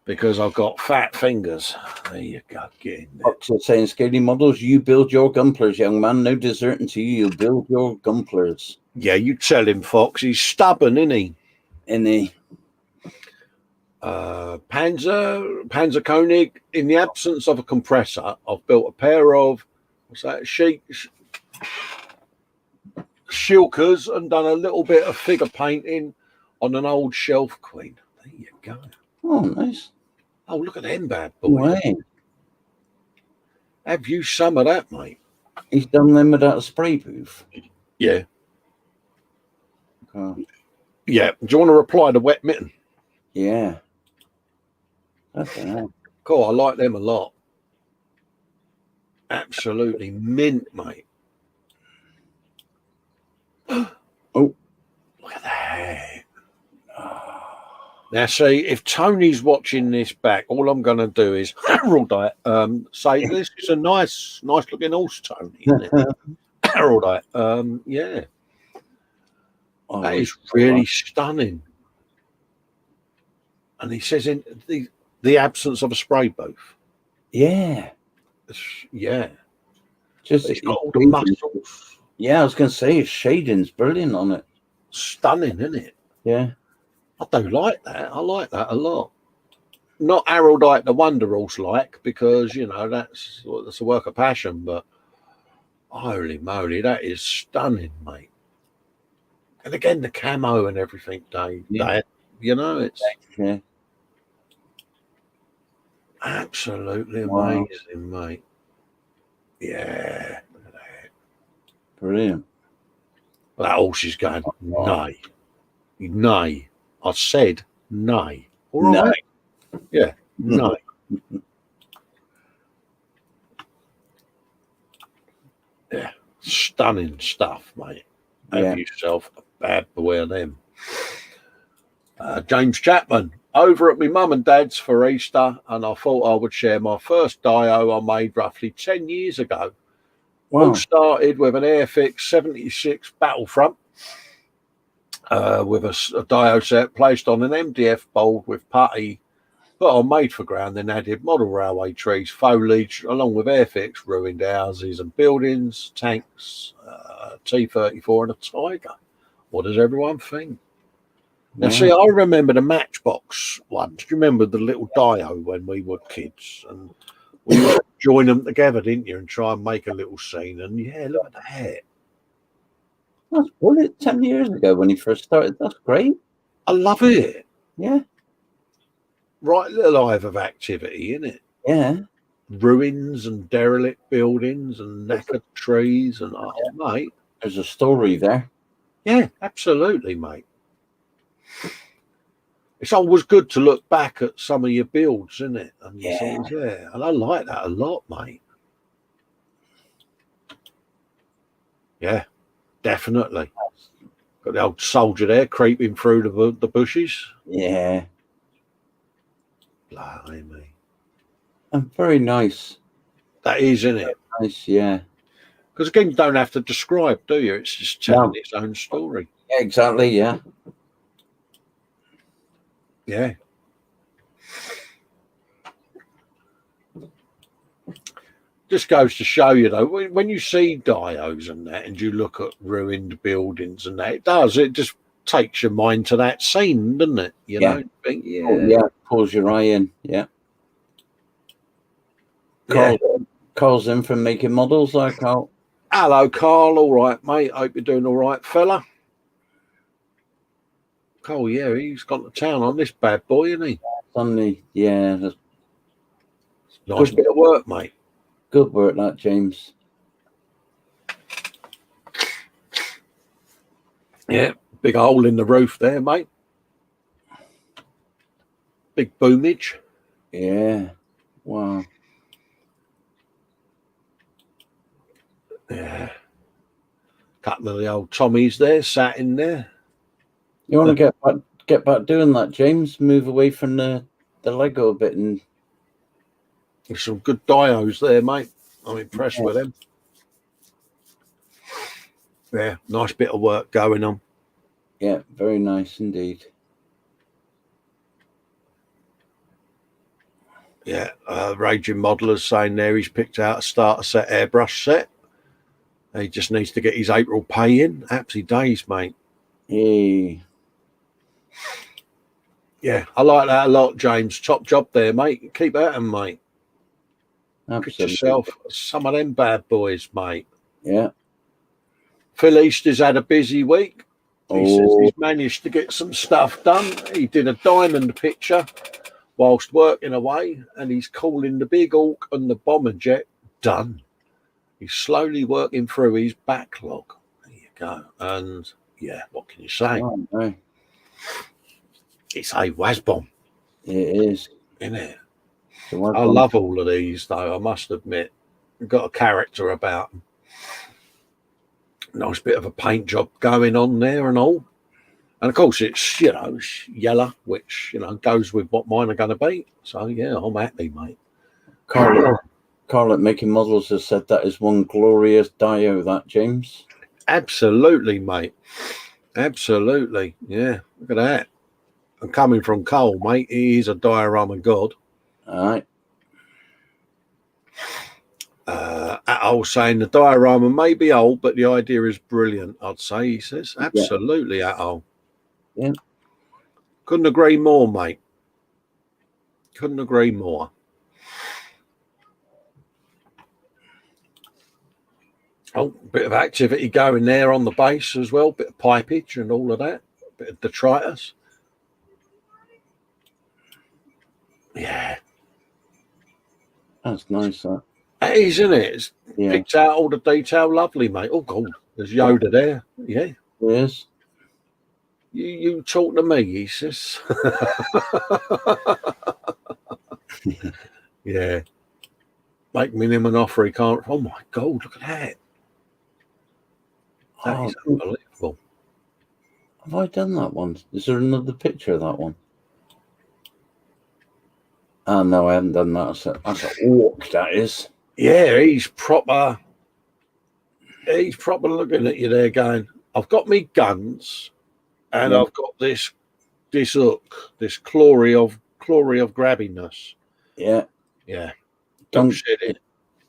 Because I've got fat fingers. There you go. Get in there. Fox is saying, Scaly models, you build your gumplers, young man. No deserting to you. You build your gumplers. Yeah, you tell him, Fox. He's stubborn, isn't he? Panzer Koenig, in the absence of a compressor, I've built a pair of shilkers and done a little bit of figure painting on an old shelf queen. There you go. Oh, nice. Oh, look at them bad boys. Right. Have you some of that, mate? He's done them without a spray booth. Yeah. Oh. Yeah. Do you want to reply to Wet Mitten? Yeah. Okay. Cool, I like them a lot. Absolutely mint, mate. Oh, Look at that. Now, see, if Tony's watching this back, all I'm going to do is Haroldite, say this is a nice looking horse, Tony, isn't it? Haroldite, yeah, oh, that is really stunning. And he says in the absence of a spray booth. Yeah, Yeah, just he's got all the muscles. Yeah, I was going to say his shading's brilliant on it. Stunning, isn't it? Yeah, I do like that. I like that a lot. Not Haroldite the Wonder Horse like, because you know that's a work of passion, but holy moly, that is stunning, mate. And again, the camo and everything, Dave. Yeah. You know, it's yeah, absolutely Wow. amazing, mate. Yeah, look at that. Brilliant. That horse is going nay, nay. I said nay. All right. No. Yeah, nay. Yeah, stunning stuff, mate. Have yourself a bad boy of them. James Chapman, over at my mum and dad's for Easter, and I thought I would share my first dio I made roughly 10 years ago. Wow. All started with an Airfix 76 Battlefront with a dio set placed on an MDF board with putty, put on made for ground, then added model railway trees, foliage, along with Airfix, ruined houses and buildings, tanks, T-34 and a Tiger. What does everyone think? Now, see, I remember the Matchbox one. Do you remember the little dio when we were kids? And we used to join them together, didn't you, and try and make a little scene. And yeah, look at that. That's brilliant. 10 years ago when he first started. That's great. I love it. Yeah. Right little hive of activity, isn't it? Yeah. Ruins and derelict buildings and knackered trees and mate. There's a story there. Yeah, absolutely, mate. It's always good to look back at some of your builds, isn't it? And and I like that a lot, mate. Yeah, definitely. Got the old soldier there creeping through the bushes. Yeah. Blimey. And very nice. That is, isn't it? Nice, yeah. Because again, you don't have to describe, do you? It's just telling its own story. Yeah, exactly, yeah. Yeah. Just goes to show you, though, when you see dios and that, and you look at ruined buildings and that, it just takes your mind to that scene, doesn't it? You know? You think, pulls your eye in, yeah. Carl's in from making models, like Carl. Hello, Carl. All right, mate. Hope you're doing all right, fella. Carl, yeah, he's gone to town on this bad boy, isn't he? Sunday, yeah. Nice bit of work, mate. Good work, that, James. Yeah, big hole in the roof there, mate. Big boomage. Yeah. Wow. Yeah. Couple of the old Tommies there, sat in there. You want to get back doing that, James? Move away from the Lego a bit and. There's some good dios there, mate. I'm impressed with them. Yeah, nice bit of work going on. Yeah, very nice indeed. Yeah, Raging Modeler's saying there he's picked out a starter set airbrush set. He just needs to get his April pay in. Happy days, mate. Hey. Yeah, I like that a lot, James. Top job there, mate. Keep at him, mate. Absolutely. Get yourself some of them bad boys, mate. Yeah. Phil Easter's had a busy week. He says he's managed to get some stuff done. He did a diamond picture whilst working away, and he's calling the Big Hawk and the bomber jet done. He's slowly working through his backlog. There you go. And yeah, what can you say? Oh, no. It's a Wasbomb. It is. Isn't it? So I love all of these, though, I must admit. Got a character about them. Nice bit of a paint job going on there and all. And of course, it's, it's yellow, which, goes with what mine are going to be. So, yeah, I'm happy, mate. Carl at Making Models has said that is one glorious dio, that, James. Absolutely, mate. Absolutely. Yeah, look at that. And coming from Cole, mate, he is a diorama god. All right. Atol saying the diorama may be old, but the idea is brilliant, I'd say, he says. Absolutely, yeah. Atol. Yeah. Couldn't agree more, mate. Couldn't agree more. Oh, bit of activity going there on the base as well. Bit of pipage and all of that. Bit of detritus. Yeah. That's nice, that. It is, isn't it? It's picked out all the detail. Lovely, mate. Oh, God. There's Yoda there. Yeah. Yes. You talk to me, he says. Yeah. Make me him an offer he can't. Oh, my God. Look at that. That is unbelievable. Have I done that one? Is there another picture of that one? Oh, no, I haven't done that. That's an orc, that is. Yeah, he's proper looking at you there going, I've got me guns and I've got this hook, this glory of grabbingness. Yeah. Yeah. Don't shit it.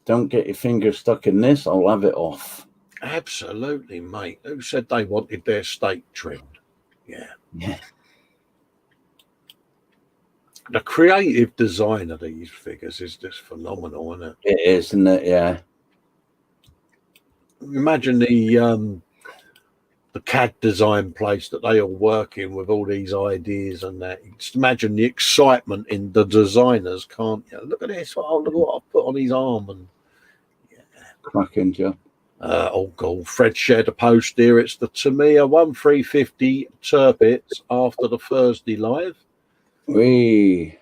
Don't get your finger stuck in this. I'll have it off. Absolutely, mate. Who said they wanted their steak trimmed? Yeah. Yeah. The creative design of these figures is just phenomenal, isn't it? It is, isn't it? Yeah. Imagine the CAD design place that they all work in with all these ideas and that. Just imagine the excitement in the designers, can't you? Look at this. Oh, look what I've put on his arm. And cracking job. Oh, God. Fred shared a post here. It's the Tamiya 1350 Turpits after the Thursday live. The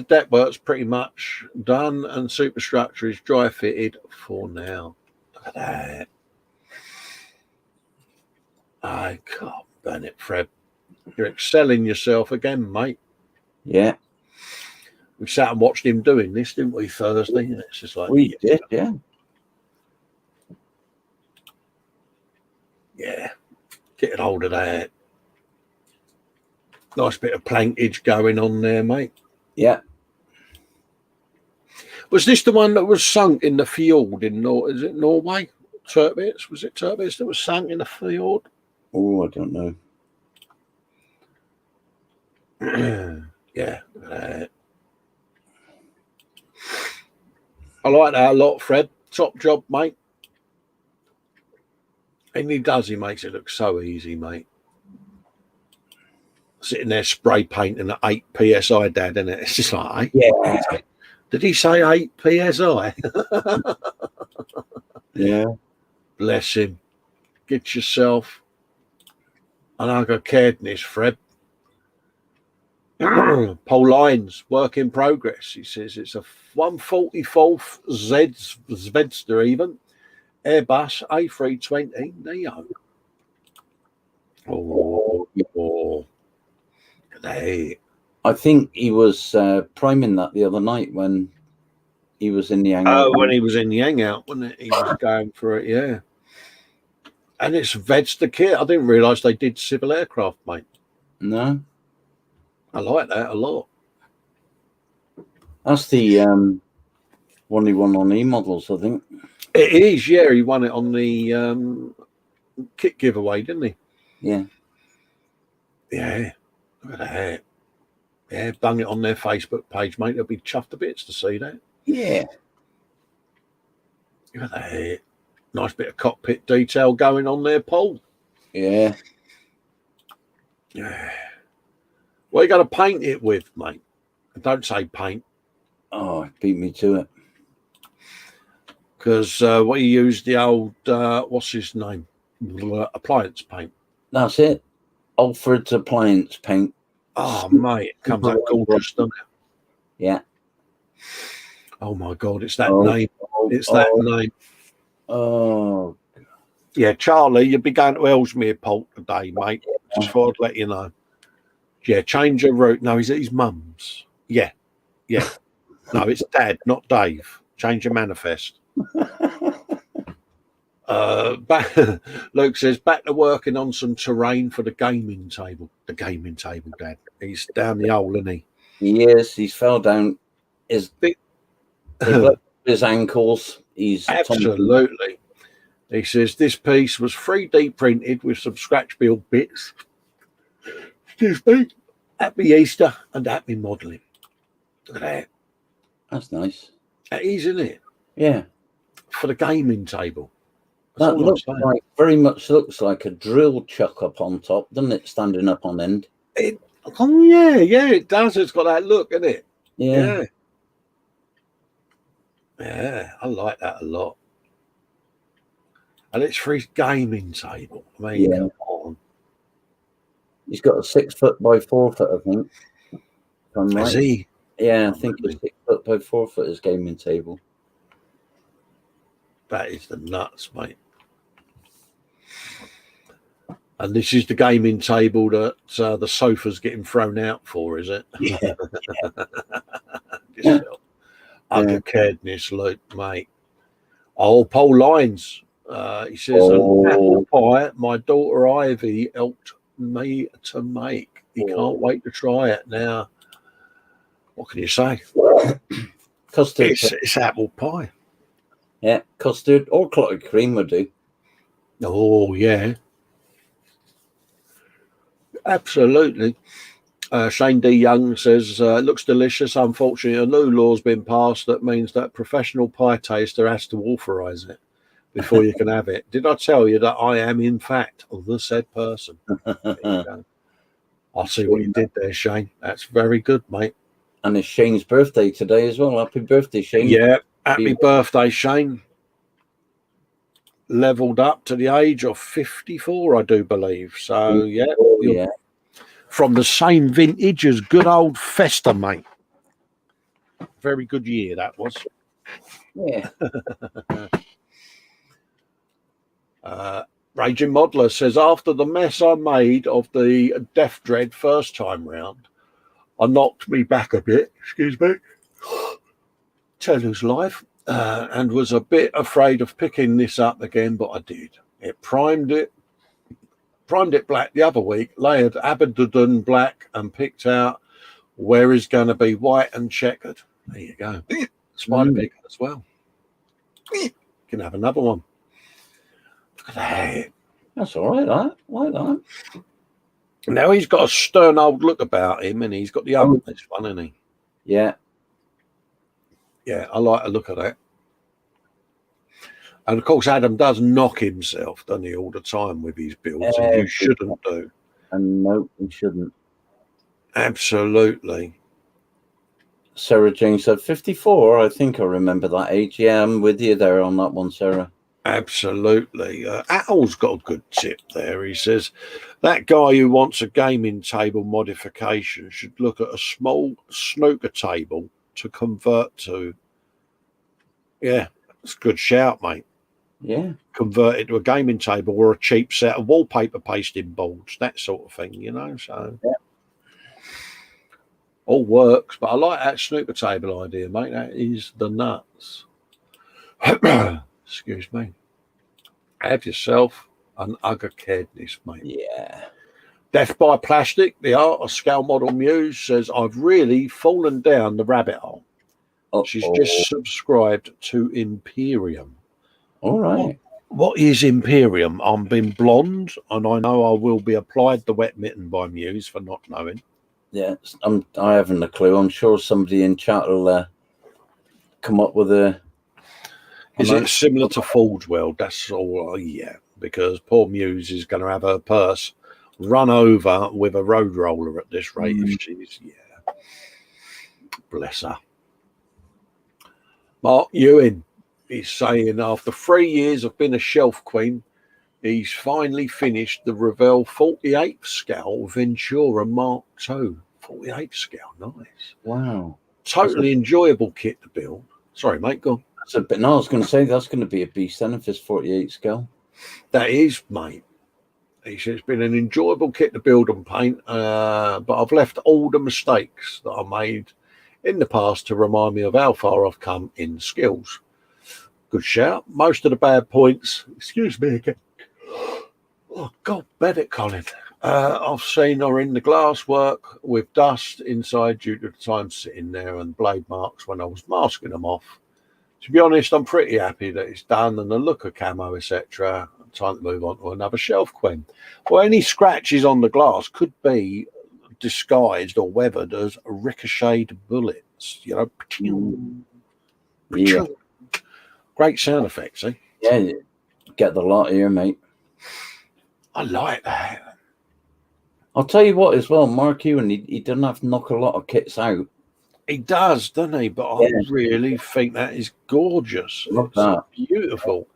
deck work's pretty much done and superstructure is dry fitted for now. Look at that. I can't burn it, Fred. You're excelling yourself again, mate. Yeah. We sat and watched him doing this, didn't we, Thursday? And it's just like we did, yeah. Yeah. Getting hold of that. Nice bit of plankage going on there, mate. Yeah. Was this the one that was sunk in the fjord in is it Norway? Turbits? Was it Turbits that was sunk in the fjord? Oh, I don't know. Yeah. I like that a lot, Fred. Top job, mate. And he makes it look so easy, mate. Sitting there spray painting at 8 PSI, Dad, isn't it? It's just like, yeah. Did he say 8 PSI? Yeah. Bless him. Get yourself an caredness, Fred. Paul Lyons, work in progress. He says it's a 144th Zvedster even. Airbus A320 Neo. Oh. Hey. I think he was priming that the other night when he was in the hangout. Oh, when he was in the hangout, wasn't it? He was going for it, yeah. And it's Vedster kit. I didn't realise they did civil aircraft, mate. No. I like that a lot. That's the one he won on E-models, I think. It is, yeah. He won it on the kit giveaway, didn't he? Yeah. Yeah. Look at that. Yeah, bung it on their Facebook page, mate. They'll be chuffed to bits to see that. Yeah. Look at that. Nice bit of cockpit detail going on there, Paul. Yeah. Yeah. What are you going to paint it with, mate? Don't say paint. Oh, it beat me to it. Because we used the old, what's his name? Appliance paint. That's it. Alfred's appliance paint. Oh, mate, it comes out gorgeous, doesn't it? Yeah. Oh my God, it's that name. It's that name. Oh. Yeah, Charlie, you'll be going to Ellesmere Port today, mate. Just thought I'd let you know. Yeah, change your route. No, he's at his mum's. Yeah. No, it's Dad, not Dave. Change your manifest. Luke says, back to working on some terrain for the gaming table. The gaming table, Dad. He's down the hole, isn't he? He is. He's fell down. His ankles. He's absolutely. He says this piece was 3D printed with some scratch build bits. Excuse me. Happy Easter and happy modelling. Look at that. That's nice. That is, isn't it? Yeah. For the gaming table. That very much looks like a drill chuck up on top, doesn't it? Standing up on end. Yeah, it does. It's got that look, isn't it? Yeah, I like that a lot. And it's for his gaming table. I mean, come on. He's got a 6 foot by 4 foot, I think. Is he? Yeah, I think it's 6 foot by 4 foot his gaming table. That is the nuts, mate. And this is the gaming table that the sofa's getting thrown out for, is it? Yeah. Undercaredness, Luke, mate. Oh, Paul Lyons. He says, an apple pie my daughter Ivy helped me to make. He can't wait to try it now. What can you say? Custard. It's apple pie. Yeah, custard or clotted cream would do. Oh, yeah. Absolutely. Shane D. Young says, it looks delicious. Unfortunately, a new law's been passed that means that professional pie taster has to authorise it before you can have it. Did I tell you that I am, in fact, the said person? There you go. I see what you did there, Shane. That's very good, mate. And it's Shane's birthday today as well. Happy birthday, Shane. Yeah, happy birthday, Shane. Leveled up to the age of 54, I do believe. So, yeah. From the same vintage as good old Festa, mate. Very good year that was. Yeah. Raging Modeler says, after the mess I made of the Death Dread first time round, I knocked me back a bit, excuse me, tell who's live, and was a bit afraid of picking this up again, but I did. It primed it black the other week, layered Abaddon black and picked out where is going to be white and checkered. There you go. Spider Pig as well. You can have another one. Look at that. That's all right, I like that. Now he's got a stern old look about him, and he's got the this one, hasn't he? Yeah. Yeah, I like the look of that. And of course, Adam does knock himself, doesn't he, all the time with his builds, and you shouldn't do. And no, you shouldn't. Absolutely. Sarah Jane said 54. I think I remember that age. Yeah, I'm with you there on that one, Sarah. Absolutely. Al's got a good tip there. He says, that guy who wants a gaming table modification should look at a small snooker table to convert to. Yeah, it's a good shout, mate. Yeah. Convert it to a gaming table or a cheap set of wallpaper pasting boards, that sort of thing, you know. So all works, but I like that snooker table idea, mate. That is the nuts. Excuse me. Have yourself an ugger-caredness, mate. Yeah. Death by Plastic, the art of scale model muse, says, I've really fallen down the rabbit hole. She's just subscribed to Imperium. All right. What is Imperium? I'm been blonde, and I know I will be applied the wet mitten by Muse for not knowing. Yeah, I haven't a clue. I'm sure somebody in chat will come up with a. Is it similar to Forge World? That's all, yeah, because poor Muse is going to have her purse run over with a road roller at this rate. If she's, bless her. Mark Ewing is saying after 3 years of being a shelf queen, he's finally finished the Revell 48 scale Ventura Mark II. 48 scale, nice. Wow. Totally enjoyable kit to build. Sorry, mate, go on. That's a bit. No, I was going to say that's going to be a beast then if it's 48 scale. That is, mate. It's been an enjoyable kit to build and paint, but I've left all the mistakes that I made in the past to remind me of how far I've come in skills. Good shout. Most of the bad points, excuse me again. Oh, God, bet it, Colin. I've seen are in the glasswork with dust inside due to the time sitting there and blade marks when I was masking them off. To be honest, I'm pretty happy that it's done and the look of camo, etc. Time to move on to another shelf queen. Well, any scratches on the glass could be disguised or weathered as ricocheted bullets. You know, Yeah. Great sound effects, eh? Yeah, get the lot here, mate. I like that. I'll tell you what as well, Mark Ewan, he doesn't have to knock a lot of kits out. He does, doesn't he? But I really think that is gorgeous. Love It's that. beautiful.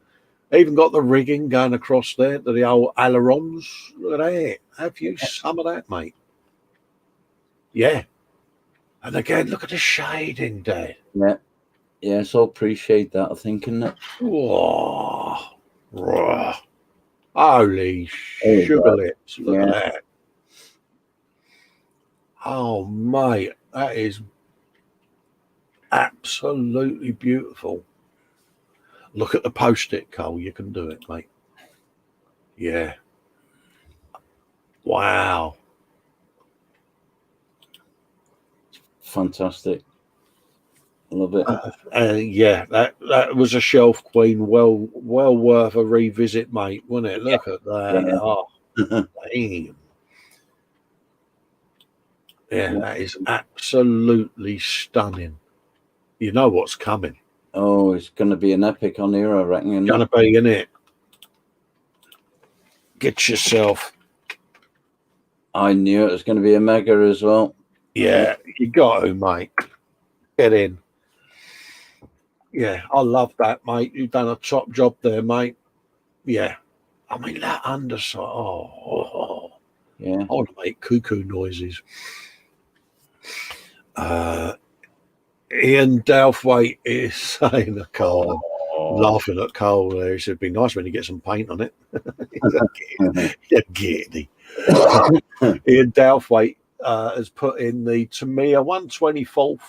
Even got the rigging going across there to the old ailerons. Look at that. Have you some of that, mate? Yeah. And again, look at the shading there. Yeah. Yeah, so appreciate that, I think, isn't it? Whoa. Holy sugar lips. Look at that. Oh, mate. That is absolutely beautiful. Look at the post-it, Cole. You can do it, mate. Yeah. Wow. Fantastic. Love it. Yeah, that was a shelf queen. Well worth a revisit, mate, wasn't it? Look at that. Yeah. Oh, damn. Yeah, that is absolutely stunning. You know what's coming. Oh, it's going to be an epic on here, I reckon. Going to be, in it. Get yourself. I knew it was going to be a mega as well. Yeah, you got to, mate. Get in. Yeah, I love that, mate. You've done a top job there, mate. Yeah. I mean, that underside. Yeah. I want to make cuckoo noises. Ian Dalthwaite is saying to Cole, laughing at Cole there. He said, it'd be nice when you get some paint on it. You're giddy. Ian Dalthwaite has put in the Tamiya 124th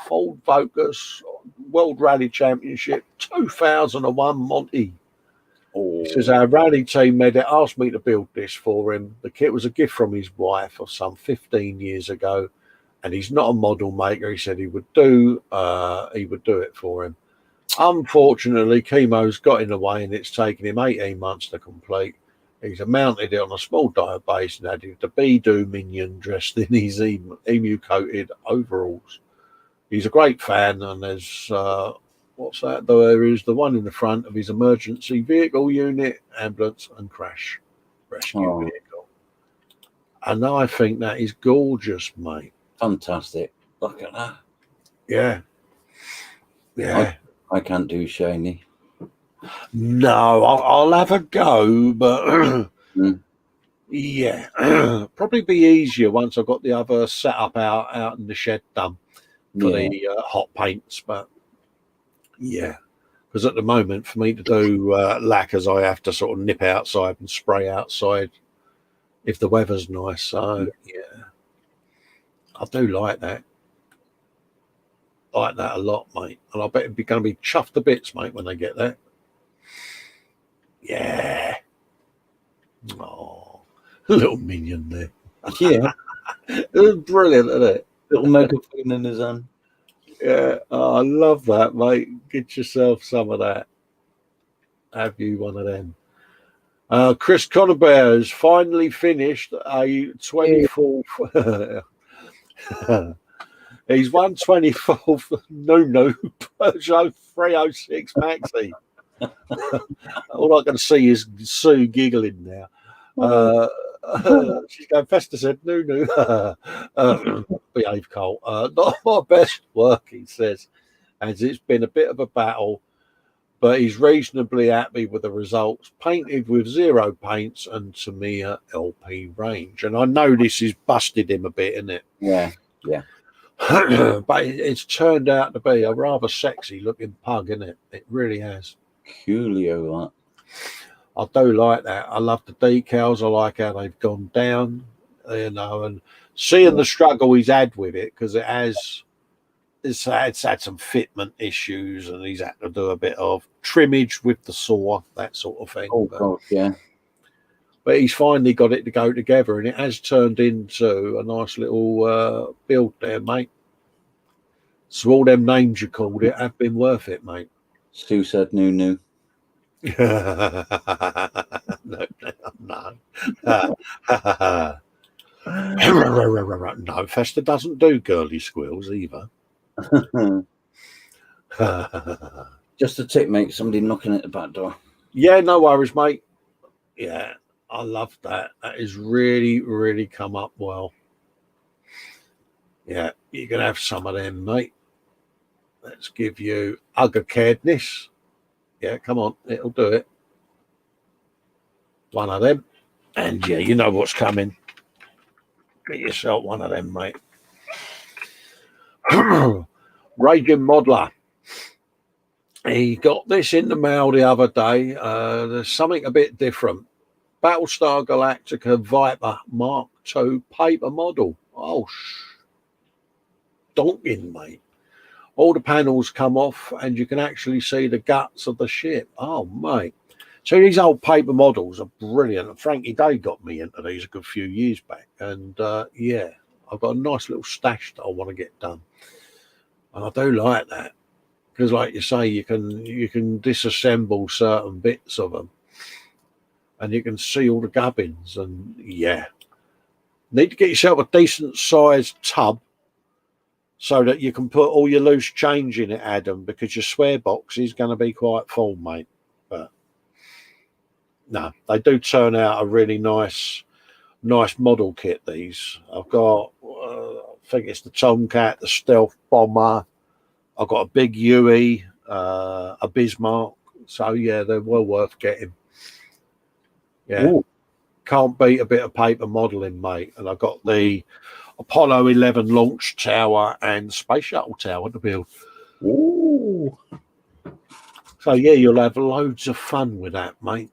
Ford Focus World Rally Championship 2001 Monty. He says, our rally team medic asked me to build this for him. The kit was a gift from his wife of some 15 years ago, and he's not a model maker. He said he would do it for him. Unfortunately, chemo's got in the way, and it's taken him 18 months to complete. He's mounted it on a small diet base and added the Bidoo minion dressed in his emu-coated overalls. He's a great fan, and there's what's that? There is the one in the front of his emergency vehicle unit, ambulance, and crash rescue vehicle. And I think that is gorgeous, mate. Fantastic. Look at that. Yeah. Yeah. I can't do shiny. No, I'll have a go, but yeah, probably be easier once I've got the other setup out in the shed done for the hot paints. But yeah, because at the moment for me to do lacquers, I have to sort of nip outside and spray outside if the weather's nice. So yeah, I do like that. Like that a lot, mate. And I bet it's going to be chuffed to bits, mate, when they get there. Yeah. Oh, little minion there. Yeah. It was brilliant, isn't it? Little megaphone in his hand. Yeah. Oh, I love that, mate. Get yourself some of that. Have you one of them? Chris Conabare has finally finished a 24th. He's 124th Nunu Peugeot 306 Maxi. All I can see is Sue giggling now. She's going, Festa said, Nunu. Behave, Cole. Not my best work, he says, as it's been a bit of a battle, but he's reasonably happy with the results. Painted with 0 paints and Tamiya LP range. And I know this has busted him a bit, isn't it? Yeah, yeah. But it's turned out to be a rather sexy looking pug, isn't it? It really has. Coolio, that. I do like that. I love the decals. I like how they've gone down, and seeing the struggle he's had with it, because it's had some fitment issues, and he's had to do a bit of trimmage with the saw, that sort of thing. Oh, God, yeah. But he's finally got it to go together, and it has turned into a nice little build there, mate. So all them names you called it have been worth it, mate. Stu said no. No. No, Festa doesn't do girly squeals either. Just a tick, mate. Somebody knocking at the back door. Yeah, no worries, mate. Yeah, I love that. That has really, really come up well. Yeah, you can have some of them, mate. Let's give you Ugga Caredness. Yeah, come on, it'll do it. One of them. And yeah, you know what's coming. Get yourself one of them, mate. Raging Modeler. He got this in the mail the other day. There's something a bit different. Battlestar Galactica Viper Mark II paper model. Oh, donking, mate. All the panels come off and you can actually see the guts of the ship. Oh, mate. So these old paper models are brilliant. Frankie Day got me into these a good few years back. And yeah, I've got a nice little stash that I want to get done. And I do like that. Because like you say, you can disassemble certain bits of them. And you can see all the gubbins. And yeah. Need to get yourself a decent sized tub so that you can put all your loose change in it, Adam, because your swear box is going to be quite full, mate. But no, they do turn out a really nice model kit, these. I've got, I think it's the Tomcat, the Stealth Bomber. I've got a big Huey, a Bismarck. So, yeah, they're well worth getting. Yeah. Ooh. Can't beat a bit of paper modelling, mate. And I've got the Apollo 11 launch tower and space shuttle tower to build. Ooh. So, yeah, you'll have loads of fun with that, mate.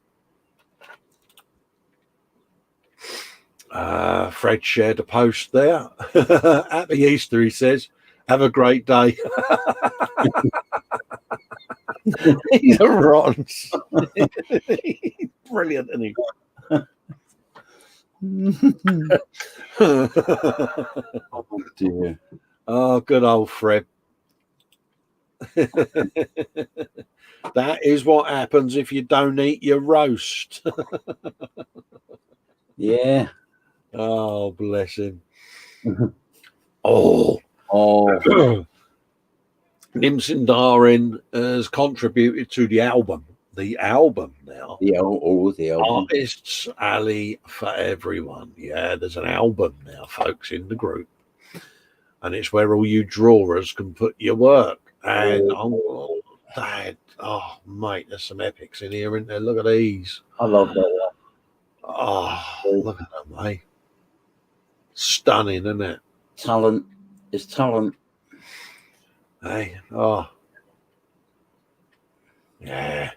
Fred shared a post there. Happy Easter, he says. Have a great day. He's a rotten. Brilliant, isn't he? Oh, dear. Oh, good old Fred. That is what happens if you don't eat your roast. Yeah. Oh, bless him. Oh. Nimson Darin has contributed to the album. The album now. The album. Artists Alley for Everyone. Yeah, there's an album now, folks, in the group. And it's where all you drawers can put your work. And Dad, oh, mate, there's some epics in here, isn't there? Look at these. I love that. Oh, look at them, mate. Stunning, isn't it? Talent is talent. Hey, oh. Yeah.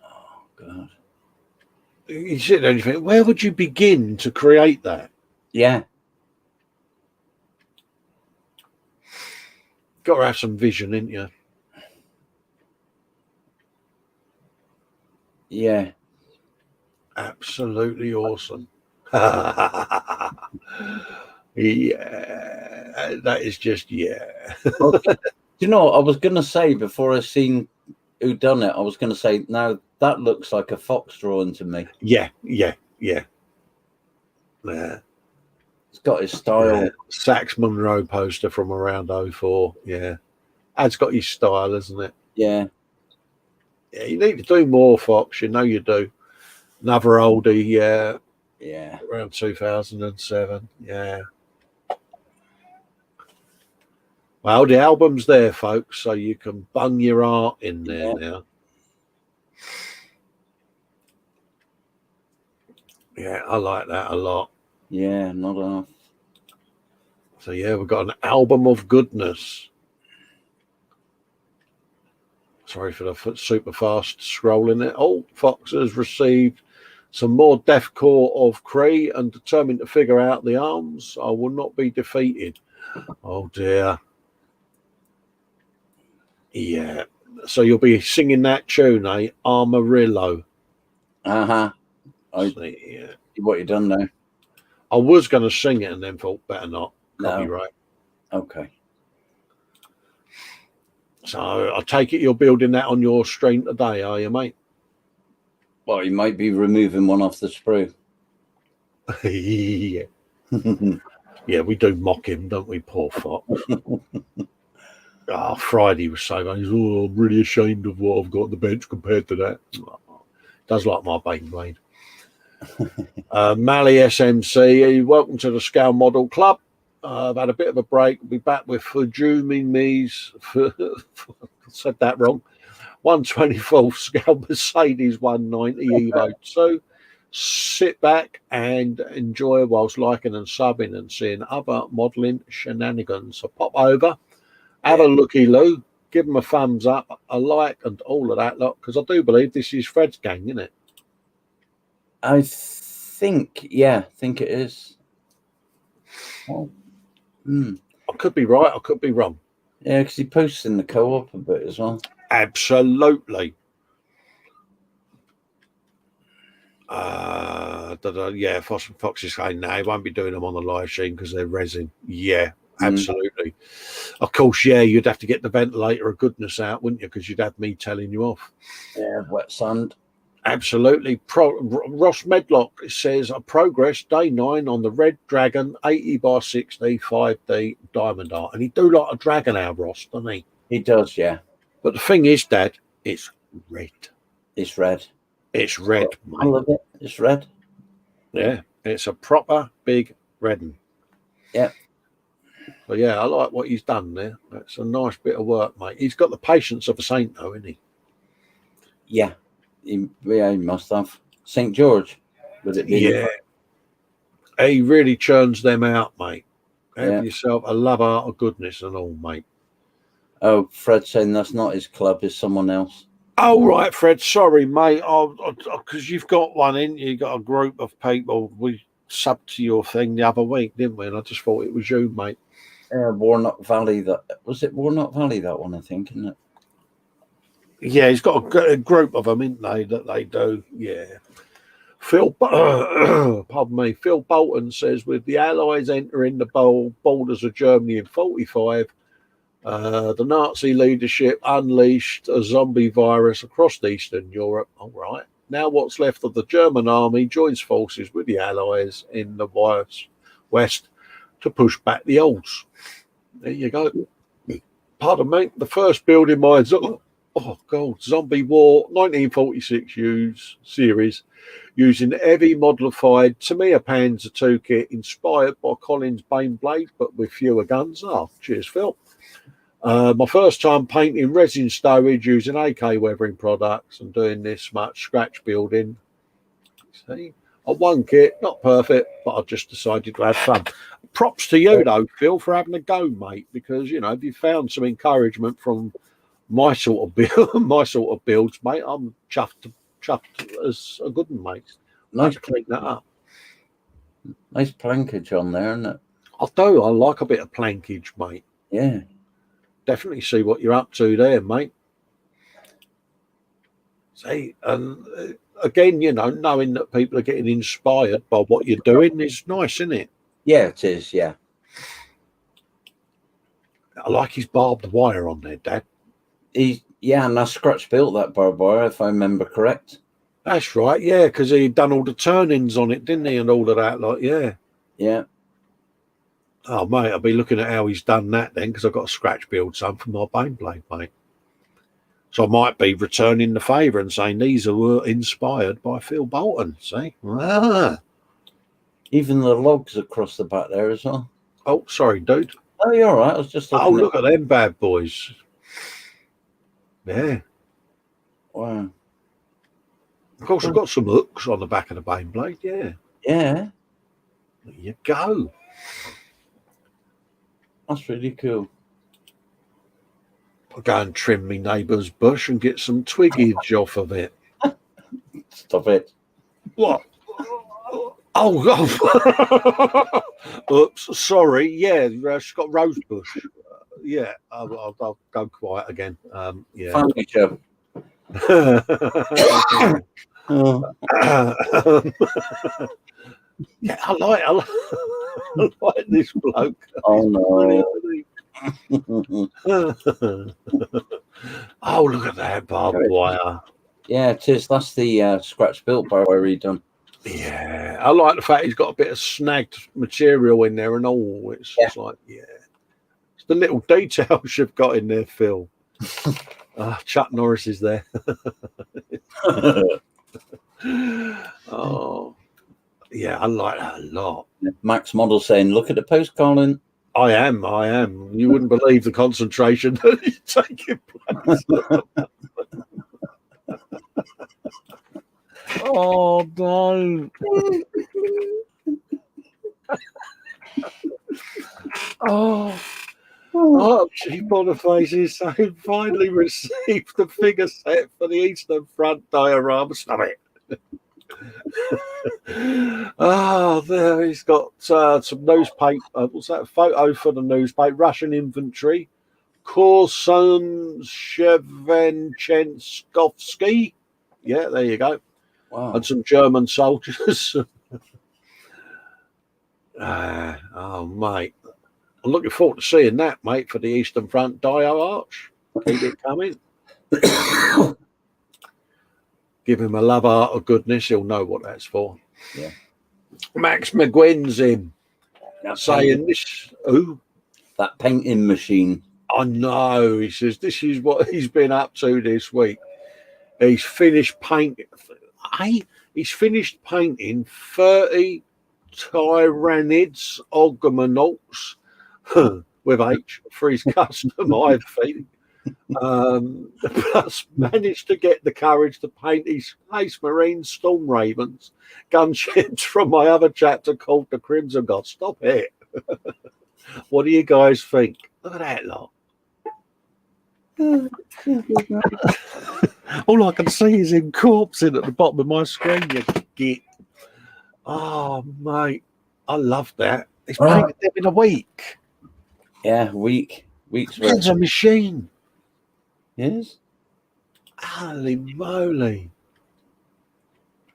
Oh, God. You sit there and you think, where would you begin to create that? Yeah. Got to have some vision, ain't you? Yeah. Absolutely awesome. Yeah, that is just, yeah. Well, you know, I was going to say before I seen who done it, I was going to say, now that looks like a Fox drawing to me. Yeah. Yeah. It's got his style. Yeah. Sax Monroe poster from around 04. Yeah. Ad's got his style, isn't it? Yeah. Yeah, you need to do more, Fox. You know you do. Another oldie, yeah. Yeah. Around 2007. Yeah. Well, the album's there, folks, so you can bung your art in there now. Yeah, I like that a lot. Yeah, not enough. So yeah, we've got an album of goodness. Sorry for the super fast scrolling it. Oh, Fox has received some more deathcore of Cree and determined to figure out the arms. I will not be defeated. Oh dear. Yeah. So you'll be singing that tune, eh? Armarillo. Uh-huh. Yeah. What you done now? I was going to sing it and then thought better not. Copyright. No. Okay. So I take it you're building that on your stream today, are you, mate? Well, you might be removing one off the sprue. Yeah. Yeah, we do mock him, don't we, poor Fox? Friday was saying, I'm really ashamed of what I've got on the bench compared to that. Does like my Beyblade. Mally SMC, welcome to the Scale Model Club. I've had a bit of a break. We'll be back with Fujumi Me's, said that wrong, 124th Scale Mercedes 190 Evo 2. Sit back and enjoy whilst liking and subbing and seeing other modelling shenanigans. So pop over, have a looky-loo, give them a thumbs up, a like and all of that lot, because I do believe this is Fred's gang, isn't it? I think it is. Oh. I could be right, I could be wrong. Yeah, because he posts in the co-op a bit as well. Absolutely. Yeah, Fox is saying no, he won't be doing them on the live stream because they're resin. Yeah, absolutely. Of course, yeah, you'd have to get the ventilator of goodness out, wouldn't you? Because you'd have me telling you off. Yeah, wet sand. Absolutely. Ross Medlock says a progress day 9 on the Red Dragon 80x60 5D diamond art, and he do like a dragon now, Ross, doesn't he? He does, yeah. But the thing is, Dad, it's red. It's red. It's red, mate. I love it. It's red. Yeah, it's a proper big red one. Yeah. So yeah, I like what he's done there. That's a nice bit of work, mate. He's got the patience of a saint, though, isn't he? Yeah. He must have. St. George, would it be? Yeah. He really churns them out, mate. Have yourself a love art of goodness and all, mate. Oh, Fred saying that's not his club, it's someone else. Oh, right, Fred. Sorry, mate. Because you've got one in, you got a group of people. We subbed to your thing the other week, didn't we? And I just thought it was you, mate. Warnock Valley. Was it Warnock Valley, that one, I think, isn't it? Yeah, he's got a group of them, isn't they, that they do. Yeah. Pardon me. Phil Bolton says, with the Allies entering the borders of Germany in 1945, the Nazi leadership unleashed a zombie virus across Eastern Europe. All right. Now what's left of the German army joins forces with the Allies in the West to push back the odds. There you go. Pardon me. The first building mines. Oh, God. Zombie War 1946 series using heavy modified Tamiya Panzer II kit inspired by Colin's Baneblade, but with fewer guns. Oh, cheers, Phil. My first time painting resin stowage using AK weathering products and doing this much scratch building. See, I one kit, not perfect, but I just decided to have fun. Props to you though, Phil, for having a go, mate, because you know if you found some encouragement from my sort of builds, mate, I'm chuffed as a good one, mate. Nice to clean that up. Nice plankage on there, isn't it? I do. I like a bit of plankage, mate. Yeah. Definitely see what you're up to there, mate. See, and again, you know, knowing that people are getting inspired by what you're doing is nice, isn't it? Yeah, it is, yeah. I like his barbed wire on there, Dad. And I scratch built that barbed wire, if I remember correct. That's right, yeah, because he'd done all the turnings on it, didn't he, and all of that, like, yeah. Yeah. Oh, mate, I'll be looking at how he's done that then, because I've got a scratch build some for my Baneblade, mate. So I might be returning the favour and saying these were inspired by Phil Bolton, see? Even the logs across the back there as well. Oh, sorry, dude. Oh, you're all right. I was just looking look at them bad boys. Yeah. Wow. Of course, I've got some hooks on the back of the Baneblade, yeah. Yeah. There you go. That's really cool. I'll go and trim my neighbour's bush and get some twiggage off of it. Stop it. What? Oh, oops, sorry. Yeah, she's got rose bush. Yeah, I'll go quiet again. Yeah. Family show. Yeah, I like this bloke. Oh no. Oh, look at that barbed wire. Yeah, it is. That's the scratch built barbed wire redone. Yeah, I like the fact he's got a bit of snagged material in there and all. It's just like, yeah, it's the little details you've got in there, Phil. Chuck Norris is there. Oh, yeah, I like that a lot. Max Model saying, "Look at the post, Colin." I am. You wouldn't believe the concentration that is taking place. Oh, don't. Archie Boniface is saying, finally received the figure set for the Eastern Front diorama. Stop it. There he's got some newspaper. What's that? Photo for the newspaper. Russian infantry. Korsun Shevchenkovsky. Yeah, there you go. Wow. And some German soldiers. Oh, mate. I'm looking forward to seeing that, mate, for the Eastern Front Dio Arch. Keep it coming. Give him a love art of goodness. He'll know what that's for. Yeah. Max McGuinn's in. Saying this. Who? That painting machine. I know. He says this is what he's been up to this week. He's finished painting. He's finished painting 30 Tyranids Ogmanauts with H for his custom hive feed. Plus managed to get the courage to paint his Space Marine Storm Ravens gunships from my other chapter called The Crimson God. Stop it. What do you guys think? Look at that lot. All I can see is him corpsing at the bottom of my screen, you git. Oh, mate. I love that. He's painted them in a week. Yeah, weeks. It's a machine. Yes. Holy moly.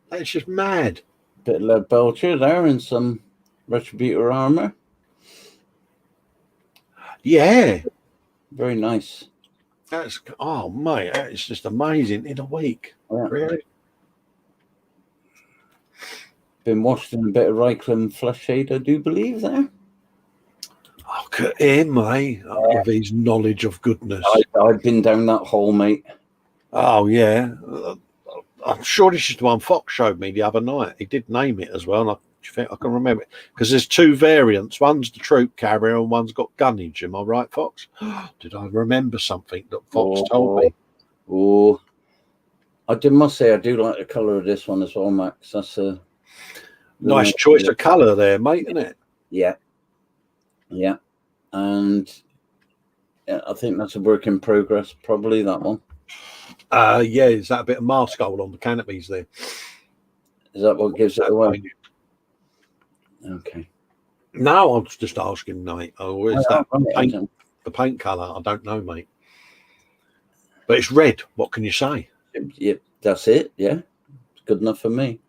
That's just mad. Bit of lead belcher there and some retributor armor. Yeah. Very nice. That's, oh, mate, that is just amazing in a week. Yeah. Really? Been washed in a bit of Reichland flush shade, I do believe, there. Oh, look at him, mate, with his knowledge of goodness. I've been down that hole, mate. Oh, yeah. I'm sure this is the one Fox showed me the other night. He did name it as well, and I can remember it. Because there's two variants. One's the troop carrier and one's got gunnage. Am I right, Fox? Did I remember something that Fox told me? Oh, must say I do like the colour of this one as well, Max. That's a nice choice of colour there, mate, isn't it? Yeah. Yeah. And I think that's a work in progress, probably, that one. Yeah, is that a bit of mask gold on the canopies there? Is that what gives it away? Okay. No, I was just asking, mate. Oh, is that the paint colour? I don't know, mate. But it's red. What can you say? Yeah, that's it. Yeah. It's good enough for me.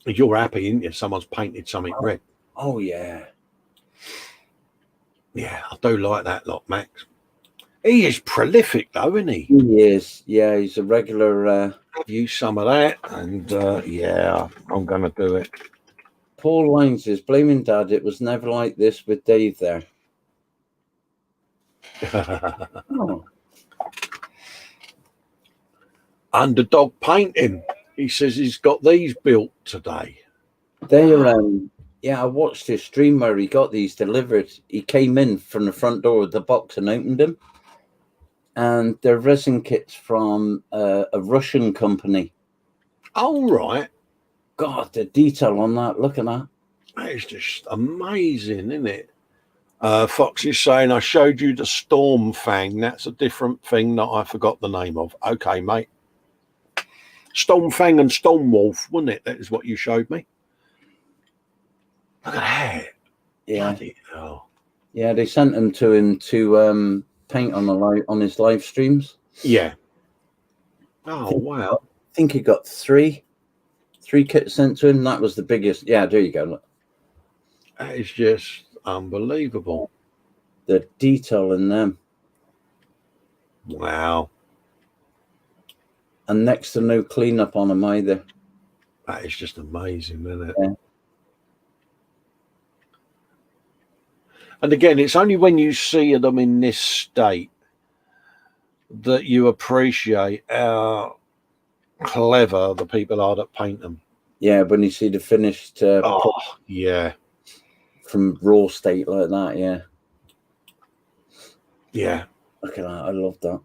You're happy, aren't you? Someone's painted something red. Oh, yeah. Yeah, I do like that lot, Max. He is prolific, though, isn't he? He is. Yeah, he's a regular. Have you some of that? And yeah, I'm going to do it. Paul Lines is blaming Dad. It was never like this with Dave there. Oh. Underdog painting. He says he's got these built today. They're yeah, I watched his stream where he got these delivered. He came in from the front door of the box and opened them. And they're resin kits from a Russian company. Oh, right. God, the detail on that. Look at that. That is just amazing, isn't it? Fox is saying, I showed you the Storm Fang. That's a different thing that I forgot the name of. Okay, mate. Storm Fang and Storm Wolf, wasn't it? That is what you showed me. Look at that. Yeah. Bloody hell. Yeah, they sent them to him to paint on his live streams. Yeah. Oh, wow. I think he got three kits sent to him. That was the biggest. Yeah, there you go. Look. That is just unbelievable. The detail in them. Wow. And next to no cleanup on them either. That is just amazing, isn't it? Yeah. And again, it's only when you see them in this state that you appreciate how clever the people are that paint them. Yeah, when you see the finished yeah. From raw state like that, yeah. Yeah. Look at that. I love that.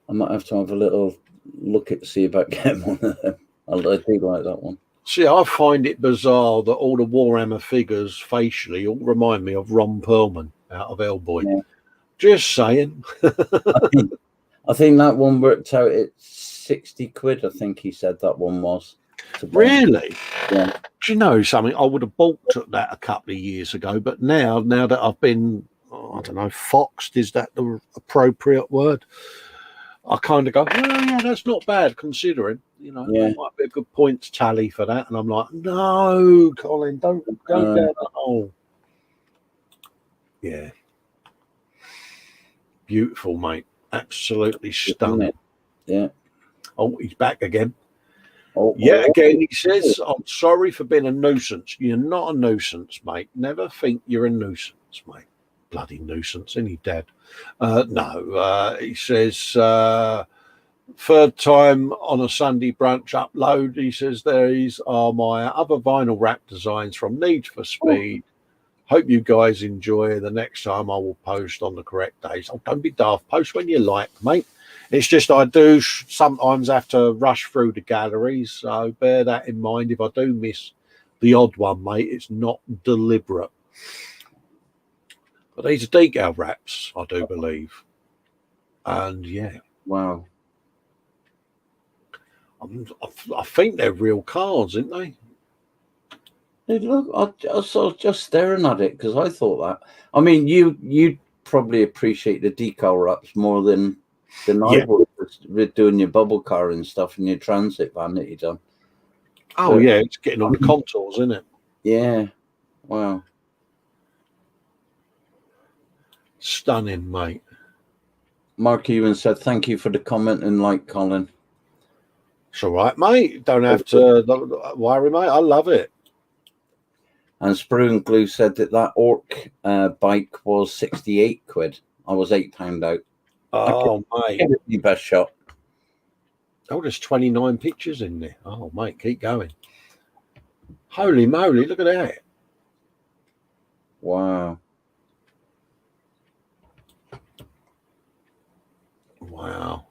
I might have to have a little look at see about getting one of them. I do like that one. See, I find it bizarre that all the Warhammer figures facially all remind me of Ron Perlman out of Hellboy. Yeah. Just saying. I think that one worked out at 60 quid, I think he said that one was. Really? Yeah. Do you know something? I would have balked at that a couple of years ago, but now that I've been, I don't know, foxed, is that the appropriate word? I kind of go, oh, yeah, that's not bad considering, you know, there might be a good points tally for that. And I'm like, no, Colin, don't go down the hole. Yeah. Beautiful, mate. Absolutely stunning. Yeah. Oh, he's back again. Again, he says, I'm sorry for being a nuisance. You're not a nuisance, mate. Never think you're a nuisance, mate. Bloody nuisance, isn't he, Dad? No, he says, third time on a Sunday Brunch upload, he says, these are my other vinyl wrap designs from Need for Speed. Hope you guys enjoy. The next time I will post on the correct days. Oh, don't be daft. Post when you like, mate. It's just I do sometimes have to rush through the galleries, so bear that in mind. If I do miss the odd one, mate, it's not deliberate. But these are decal wraps, I do believe. And, yeah. Wow. I think they're real cards, aren't they? Look, I was just staring at it because I thought that. I mean, you'd probably appreciate the decal wraps more than I would with doing your bubble car and stuff and your transit van that you done. Oh, so, yeah, it's getting on the contours, isn't it? Yeah. Wow. Stunning, mate. Mark Ewan said, thank you for the comment and like, Colin. It's all right, mate. Don't have to worry, mate. I love it. And Sprue and Glue said that orc bike was 68 quid. I was £8 out. Oh, mate. The best shot. Oh, there's 29 pictures in there. Oh, mate, keep going. Holy moly, look at that. Wow. Wow.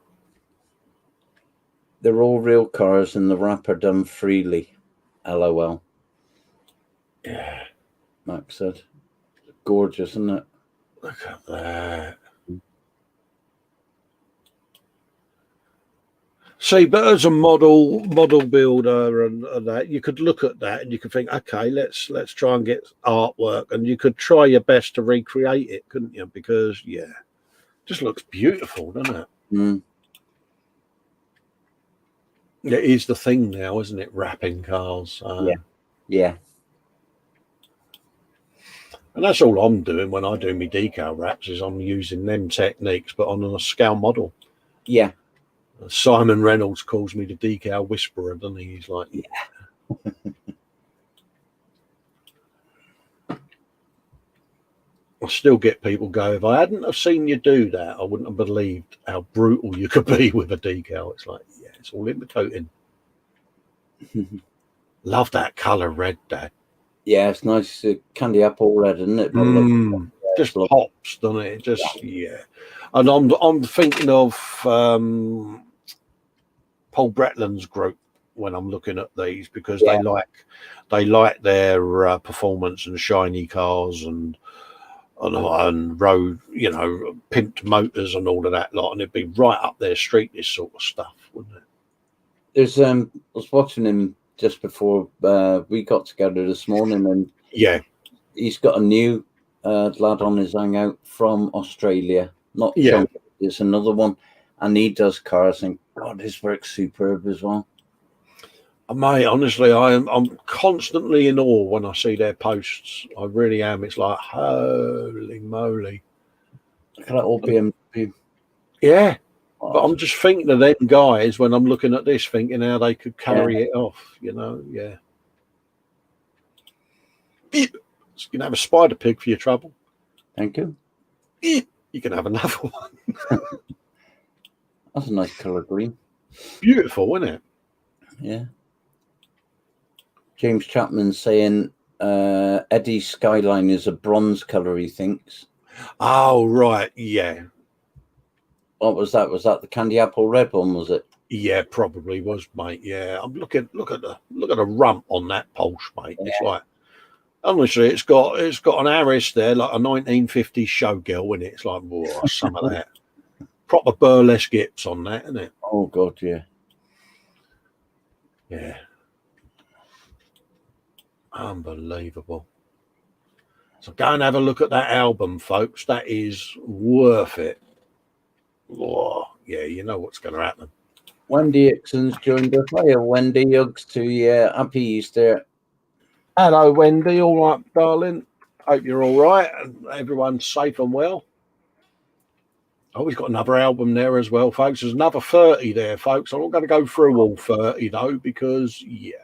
They're all real cars and the wrap are done freely. LOL. Yeah. Max said. Gorgeous, isn't it? Look at that. See, but as a model builder and that, you could look at that and you could think, okay, let's try and get artwork, and you could try your best to recreate it, couldn't you? Because it just looks beautiful, doesn't it? Mm. It is the thing now, isn't it? Wrapping cars. Yeah. And that's all I'm doing when I do my decal wraps, is I'm using them techniques, but on a scale model. Yeah. Simon Reynolds calls me the decal whisperer, doesn't he? He's like, yeah. I still get people go, if I hadn't have seen you do that, I wouldn't have believed how brutal you could be with a decal. It's like, yeah, it's all in the coating. Love that colour red, Dad. Yeah, it's nice. Candy apple red, isn't it? Just pops, doesn't it? Just And I'm thinking of Paul Bretland's group, when I'm looking at these, because they like their performance and shiny cars and road, pimped motors and all of that lot, and it'd be right up their street, this sort of stuff, wouldn't it? There's I was watching him just before we got together this morning, and Yeah, he's got a new lad on his hangout from Australia. Not Chunk, it's another one, and he does cars, and God, his work's superb as well. Mate, honestly, I'm constantly in awe when I see their posts. I really am. It's like, holy moly. Look at that old BMW. Yeah. But I'm just thinking of them guys when I'm looking at this, thinking how they could carry it off, Yeah. You can have a spider pig for your trouble. Thank you. You can have another one. That's a nice colour green. Beautiful, isn't it? Yeah. James Chapman saying Eddie's Skyline is a bronze colour, he thinks. Oh, right. Yeah. What was that? Was that the candy apple red one, was it? Yeah, probably was, mate. Yeah. I'm look at the rump on that Porsche, mate. Yeah. It's like, honestly, it's got an Harris there, like a 1950s showgirl in it. It's like, whoa, some of that. Proper burlesque gips on that, isn't it? Oh God, yeah. Yeah. Unbelievable. So go and have a look at that album, folks. That is worth it. Oh, yeah, you know what's going to happen. Wendy Hickson's joined us. Hiya, Wendy. Hugs to you. Happy Easter. Hello, Wendy. All right, darling? Hope you're all right and everyone's safe and well. Oh, we've got another album there as well, folks. There's another 30 there, folks. I'm not going to go through all 30, though, because, yeah.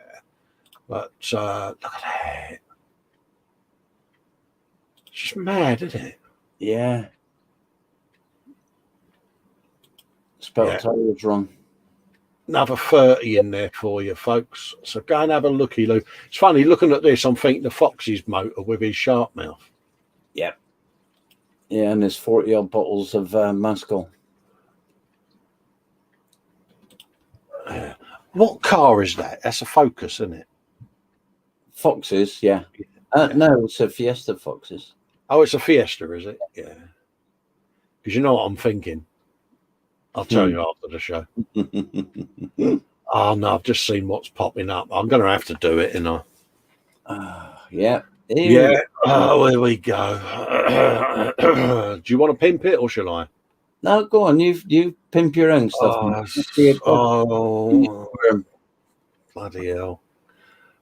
But look at that. It's just mad, isn't it? Yeah. Spelled tires wrong. Another 30 in there for you, folks. So go and have a looky, Lou. It's funny, looking at this, I'm thinking the Fox's motor with his sharp mouth. Yep. Yeah, and there's 40-odd bottles of Mascol. What car is that? That's a Focus, isn't it? Foxes, yeah. No, it's a Fiesta Foxes. Oh, it's a Fiesta, is it? Yeah. Because you know what I'm thinking. I'll tell you after the show. Oh, no, I've just seen what's popping up. I'm going to have to do it, Yeah. Yeah. Oh, here we go. Do you want to pimp it or shall I? No, go on. You pimp your own stuff. Bloody hell.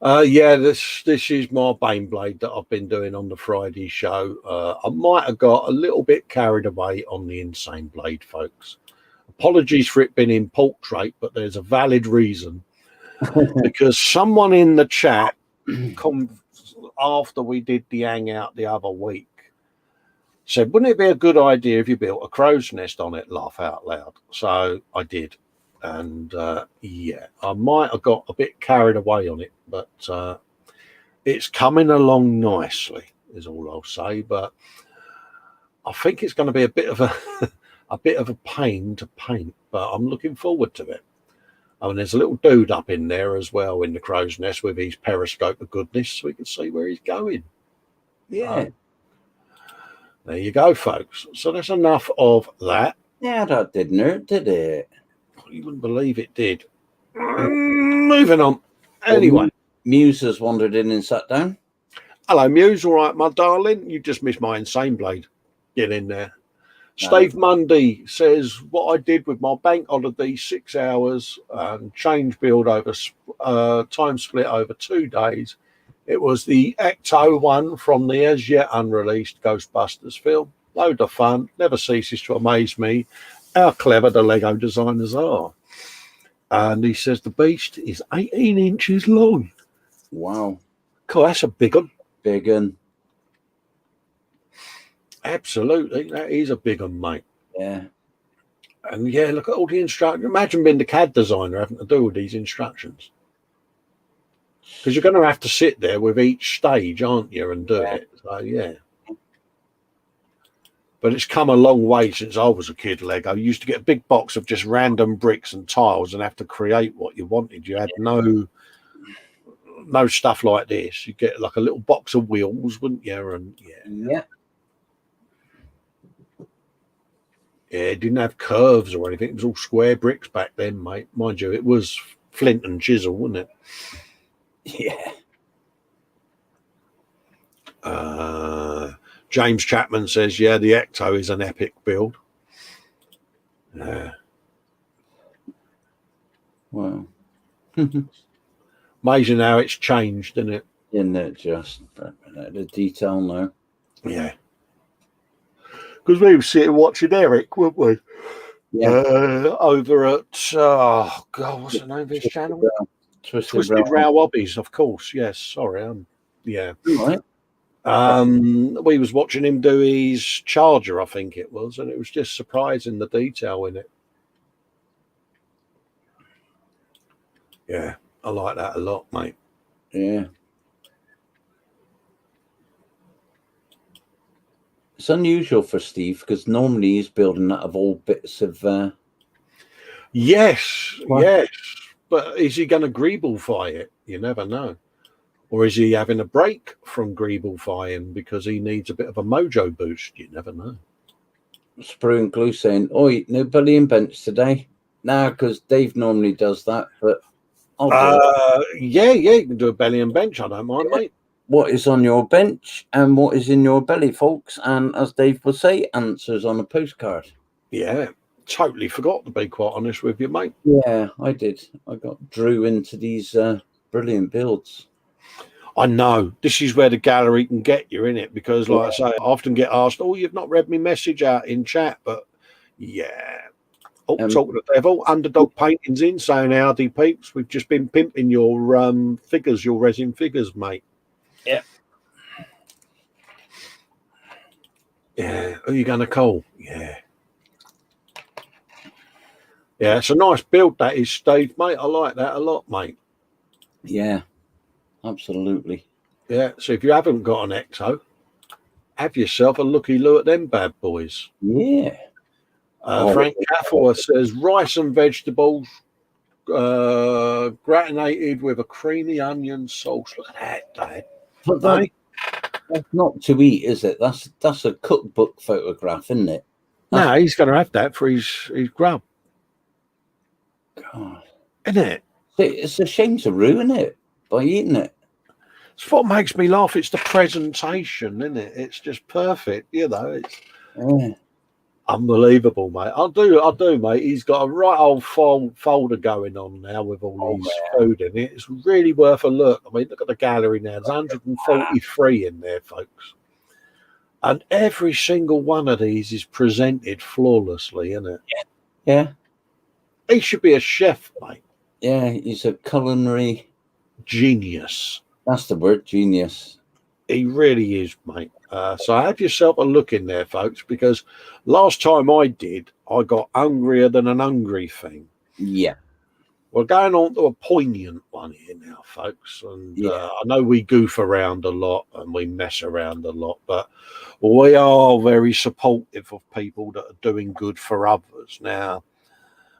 Yeah, this is my Baneblade that I've been doing on the Friday show. I might have got a little bit carried away on the Insane Blade, folks. Apologies for it being in portrait, but there's a valid reason. Because someone in the chat, after we did the hangout the other week, said, wouldn't it be a good idea if you built a crow's nest on it? Laugh out loud. So I did. And yeah, I might have got a bit carried away on it, but it's coming along nicely, is all I'll say. But I think it's going to be a bit of a pain to paint, but I'm looking forward to it. I mean, there's a little dude up in there as well in the crow's nest with his periscope of goodness, so we can see where he's going. Yeah. There you go, folks. So that's enough of that. Yeah, that didn't hurt, did it? You wouldn't believe it did. Moving on. Anyway. Muse has wandered in and sat down. Hello, Muse. All right, my darling. You just missed my Insane Blade. Get in there. No. Steve Mundy says, what I did with my bank holiday, 6 hours, change build over time split over 2 days. It was the Ecto one from the as yet unreleased Ghostbusters film. Load of fun. Never ceases to amaze me how clever the Lego designers are. And he says the beast is 18 inches long. Wow. Cool, that's a big one. Big one. Absolutely. That is a big one, mate. Yeah. And yeah, look at all the instructions. Imagine being the CAD designer having to do all these instructions. Because you're going to have to sit there with each stage, aren't you, and do it. So, yeah. But it's come a long way since I was a kid, Lego. You used to get a big box of just random bricks and tiles and have to create what you wanted. You had no stuff like this. You get like a little box of wheels, wouldn't you? And Yeah. It didn't have curves or anything. It was all square bricks back then, mate. Mind you, it was flint and chisel, wasn't Yeah. it? James Chapman says, yeah, the Ecto is an epic build. Wow. Amazing how it's changed, isn't it? Isn't it just the detail now? Yeah. Because we were sitting watching Eric, weren't we? Yeah. Over at, oh, God, what's the name of his channel? Twisted Row Hobbies, of course. Yes, sorry. Yeah. Right. We was watching him do his charger, I think it was, and it was just surprising the detail in it. Yeah, I like that a lot, mate. Yeah. It's unusual for Steve because normally he's building out of all bits of. Yes, but is he going to greeblify it? You never know. Or is he having a break from greeblifying because he needs a bit of a mojo boost? You never know. Sprue and Glue saying, "Oi, no belly and bench today." Nah, because Dave normally does that, but I'll do it. Yeah, you can do a belly and bench. I don't mind, mate. What is on your bench and what is in your belly, folks? And as Dave would say, answers on a postcard. Yeah, totally forgot, to be quite honest with you, mate. Yeah, I did. I got drew into these brilliant builds. I know. This is where the gallery can get you, in it, because, like I say, I often get asked, "Oh, you've not read me message out in chat," but yeah. Oh, talk to the devil. Underdog Paintings in saying, "Howdy, peeps. We've just been pimping your figures, your resin figures, mate." Yeah. Yeah. Who are you going to call? Yeah. Yeah, it's a nice build, that is, Steve, mate. I like that a lot, mate. Yeah, absolutely. Yeah, so if you haven't got an Ecto, have yourself a looky-loo at them bad boys. Yeah. Frank Caffel says, rice and vegetables gratinated with a creamy onion sauce. Look at that, Dad. But that's not to eat, is it? That's a cookbook photograph, isn't it? No, he's going to have that for his grub. God. Isn't it? It's a shame to ruin it by eating it. It's what makes me laugh. It's the presentation, isn't it? It's just perfect, you know. It's unbelievable, mate. I do, mate. He's got a right old folder going on now with all his food in it. It's really worth a look. I mean, look at the gallery now. There's 143 in there, folks. And every single one of these is presented flawlessly, isn't it? Yeah. He should be a chef, mate. Yeah, he's a culinary genius. That's the word, genius. He really is, mate. So have yourself a look in there, folks, because last time I did, I got hungrier than an hungry thing. Yeah. We're going on to a poignant one here now, folks. And I know we goof around a lot and we mess around a lot, but we are very supportive of people that are doing good for others. Now,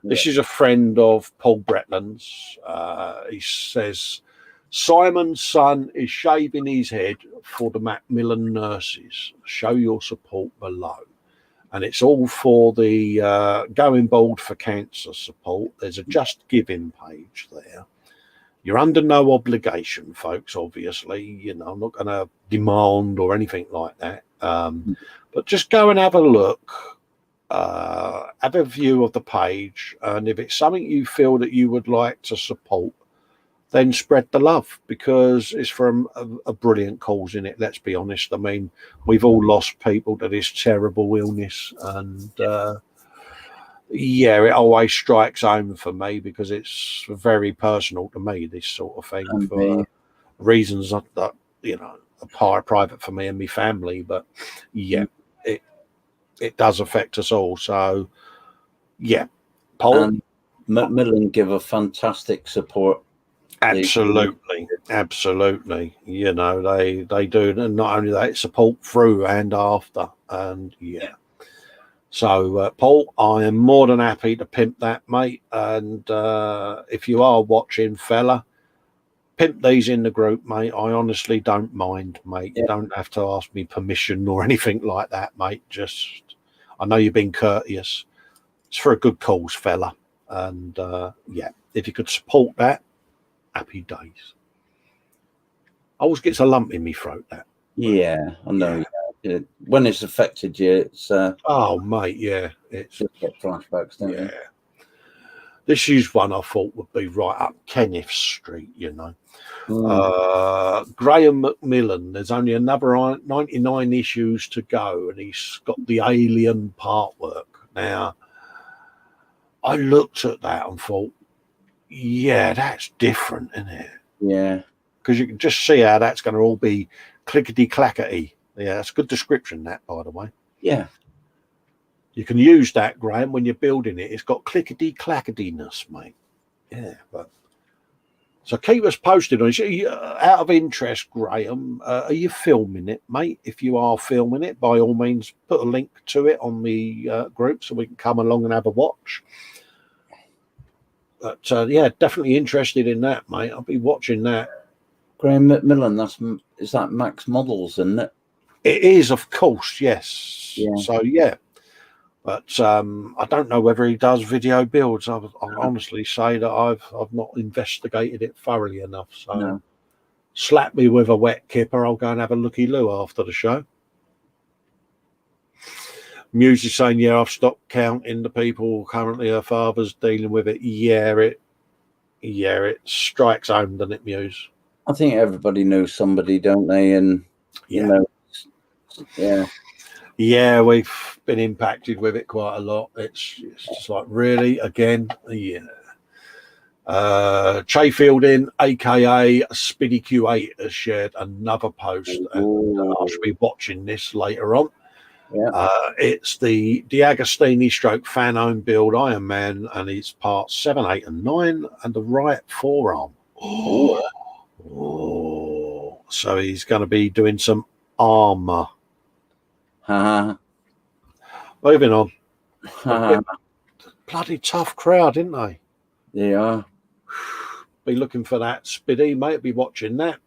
this is a friend of Paul Bretland's. He says, Simon's son is shaving his head for the Macmillan nurses. Show your support below. And it's all for the Going Bald for Cancer support. There's a Just Giving page there. You're under no obligation, folks, obviously. You know, I'm not going to demand or anything like that. But just go and have a look. Have a view of the page. And if it's something you feel that you would like to support, then spread the love, because it's from a brilliant cause in it. Let's be honest. I mean, we've all lost people to this terrible illness, and it always strikes home for me because it's very personal to me, this sort of thing, for reasons that you know are private for me and my family. But it does affect us all. So Paul, Macmillan give a fantastic support. Absolutely. You know, they do, and not only that, support through and after. And So, Paul, I am more than happy to pimp that, mate. And if you are watching, fella, pimp these in the group, mate. I honestly don't mind, mate. You don't have to ask me permission or anything like that, mate. Just, I know you've been courteous. It's for a good cause, fella. And yeah, if you could support that, happy days. Always gets a lump in me throat, that. Yeah, I know. Yeah. When it's affected you, it's oh, mate, yeah, it's just get flashbacks, don't you? This is one I thought would be right up Kenneth Street, you know. Graham Macmillan, there's only another 99 issues to go, and he's got the Alien part work. Now, I looked at that and thought, yeah, that's different, isn't it? Yeah. Because you can just see how that's going to all be clickety-clackety. Yeah, that's a good description, that, by the way. Yeah. You can use that, Graham, when you're building it. It's got clickety-clacketiness, mate. Yeah, but... So keep us posted on it. Out of interest, Graham, are you filming it, mate? If you are filming it, by all means, put a link to it on the group so we can come along and have a watch. But yeah, definitely interested in that, mate. I'll be watching that. Graham Macmillan, is that Max Models, isn't it? It is, of course, yes. Yeah. So yeah. But I don't know whether he does video builds. I'll honestly say that I've not investigated it thoroughly enough. So slap me with a wet kipper. I'll go and have a looky-loo after the show. Muse is saying, yeah, I've stopped counting the people currently her father's dealing with it. Yeah, it strikes home, doesn't it, Muse? I think everybody knows somebody, don't they? And you know, yeah, we've been impacted with it quite a lot. It's just like, really, again, yeah. Che Fielding, aka Spiddy Q8, has shared another post, and I should be watching this later on. Yeah. It's the D'Agostini stroke fan-owned build Iron Man, and it's parts 7, 8, and 9, and the right forearm. So he's going to be doing some armor. Moving on. Bloody tough crowd, didn't they? Yeah. Be looking for that. Spiddy, mate, be watching that.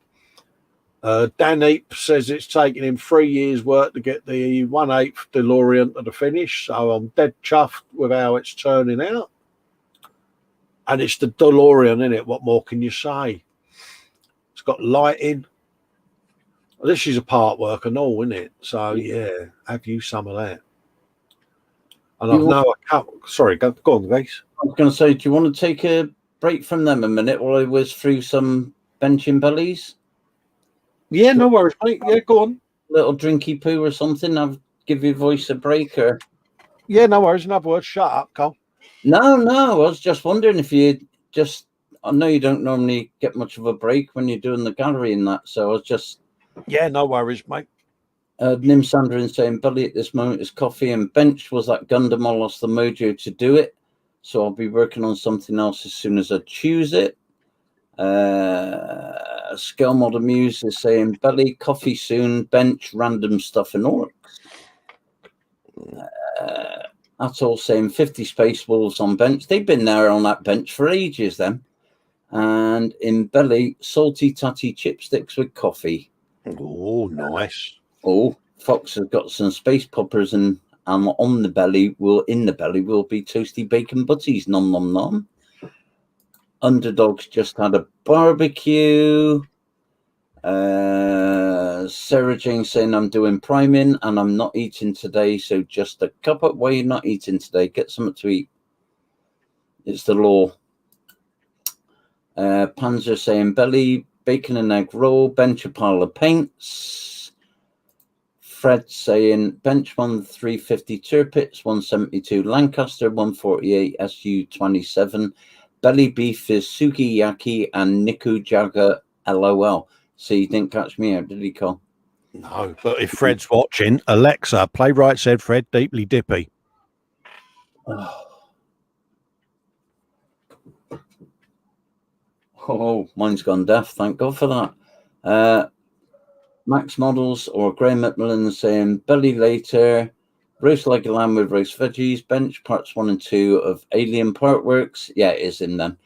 Dan Eap says it's taken him 3 years' work to get the 1/8 DeLorean to the finish, so I'm dead chuffed with how it's turning out. And it's the DeLorean, isn't it? What more can you say? It's got lighting. This is a part work and all, isn't it? So yeah, have you some of that? And I know a couple. Sorry, go on, guys. I was going to say, do you want to take a break from them a minute while I whiz through some benching bellies? Yeah, no worries, mate. Yeah, go on. Little drinky poo or something. I'll give your voice a break, or yeah, no worries. In other words, shut up, Cole. No. I was just wondering if you just. I know you don't normally get much of a break when you're doing the gallery and that, so I was just. Yeah, no worries, mate. Nim Sandrin saying Billy at this moment is coffee and bench. Was that Gundam? I lost the mojo to do it, so I'll be working on something else as soon as I choose it. Scale Model Muse is saying Billy coffee soon, bench random stuff in Orcs. That's all saying 50 Space Wolves on bench. They've been there on that bench for ages then. And in belly, salty tatty chipsticks with coffee. Oh, nice. Oh, Fox has got some space poppers and on the belly will be toasty bacon butties. Nom nom nom. Underdogs just had a barbecue. Sarah Jane saying I'm doing priming and I'm not eating today, so just a cuppa. Why are you not eating today? Get something to eat. It's the law. Panzer saying belly, bacon and egg roll, bench a pile of paints. Fred saying bench 350 Tirpitz, 172 Lancaster, 148 SU-27. Belly beef is sukiyaki and Nikujaga LOL. So you didn't catch me out, did he, Cole? No, but if Fred's watching, Alexa, playwright said Fred deeply dippy. Oh, mine's gone deaf. Thank God for that. Max Models or Graham Macmillan saying Billy later. Roast like a lamb with roast veggies. Bench parts 1 and 2 of Alien Partworks. Yeah, it is in then.